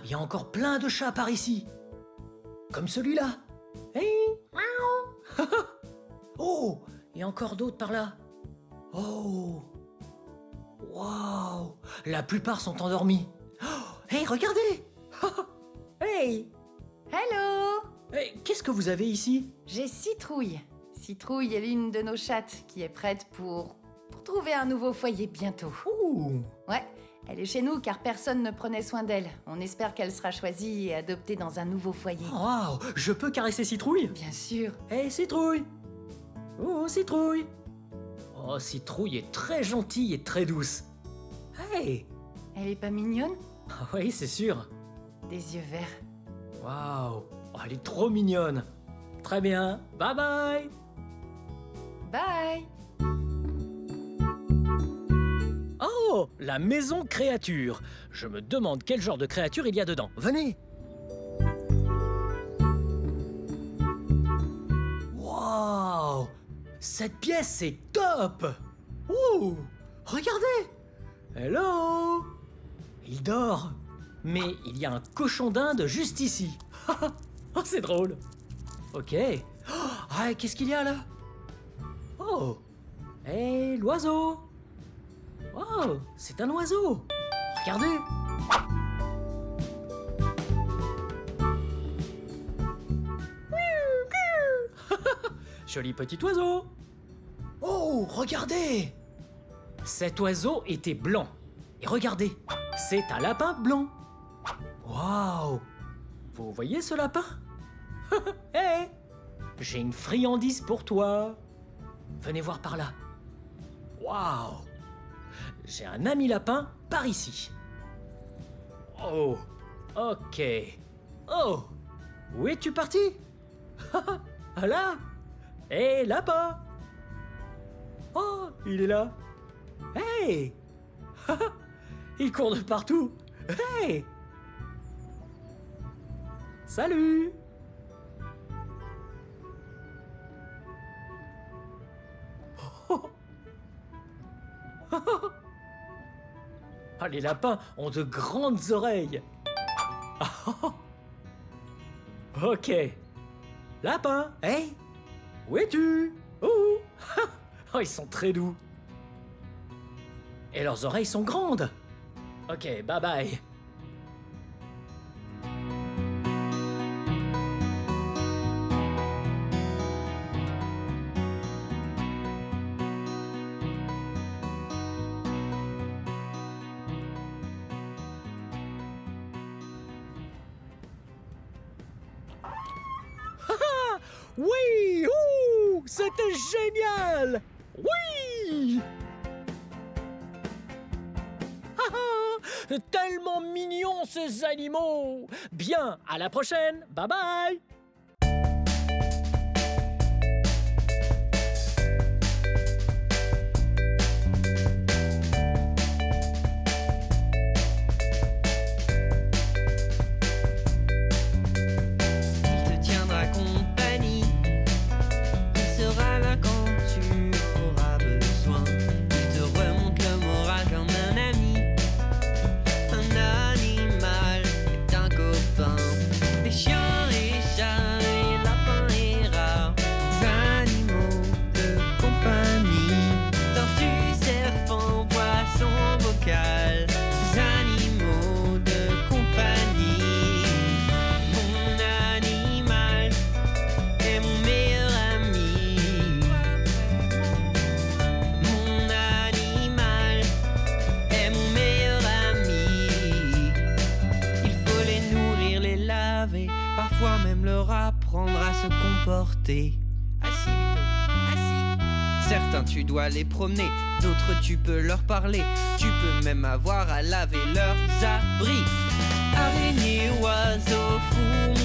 Il y a encore plein de chats par ici. Comme celui-là. Hey, miaou. Oh, il y a encore d'autres par là. Oh. Waouh. La plupart sont endormis. Oh, hey, regardez. Hey. Hello! Hey, qu'est-ce que vous avez ici? J'ai Citrouille. Citrouille est l'une de nos chattes qui est prête pour trouver un nouveau foyer bientôt. Ouh. Ouais, elle est chez nous car personne ne prenait soin d'elle. On espère qu'elle sera choisie et adoptée dans un nouveau foyer. Waouh, je peux caresser Citrouille? Bien sûr. Hey, Citrouille. Oh, Citrouille. Oh, Citrouille est très gentille et très douce. Hey. Elle est pas mignonne? Ah oui, c'est sûr. Des yeux verts. Waouh, oh, elle est trop mignonne. Très bien, bye bye. Bye. Oh, la maison créature. Je me demande quel genre de créature il y a dedans. Venez. Waouh, cette pièce est top. Ouh, regardez. Hello. Il dort. Mais il y a un cochon d'Inde juste ici. Oh, c'est drôle. Ok. Ah, qu'est-ce qu'il y a là? Oh. Hé, l'oiseau. Oh, c'est un oiseau. Regardez. Joli petit oiseau. Oh, regardez. Cet oiseau était blanc. Et regardez, c'est un lapin blanc. Waouh! Vous voyez ce lapin? Hé! J'ai une friandise pour toi. Venez voir par là. Waouh! J'ai un ami lapin par ici. Oh! Ok. Oh! Où es-tu parti? Ah là! Hé, lapin! Oh, il est là. Hey! Il court de partout. Hey! Salut! Ah, les lapins ont de grandes oreilles. Ok. Lapin, hey! Où es-tu? Ouh! Oh, ils sont très doux. Et leurs oreilles sont grandes. Ok, bye bye. Oui, ouh, c'était génial. Oui. Tellement mignons ces animaux. Bien, à la prochaine. Bye bye. Il te tiendra compagnie. Il sera là quand tu auras besoin. Il te remonte le moral comme un ami. Un animal est un copain. Les chiens, les chats, les lapins et rats. Des animaux de compagnie. Tortues, serpents, poissons, bocal. Des animaux de compagnie. Mon animal est mon meilleur ami. Mon animal est mon meilleur ami. Il faut les nourrir, les laver, parfois même leur apprendre à se comporter. Assis, Vito, assis. Certains tu dois les promener, d'autres tu peux leur parler. Tu peux même avoir à laver leurs abris. Araignées, oiseaux, fous,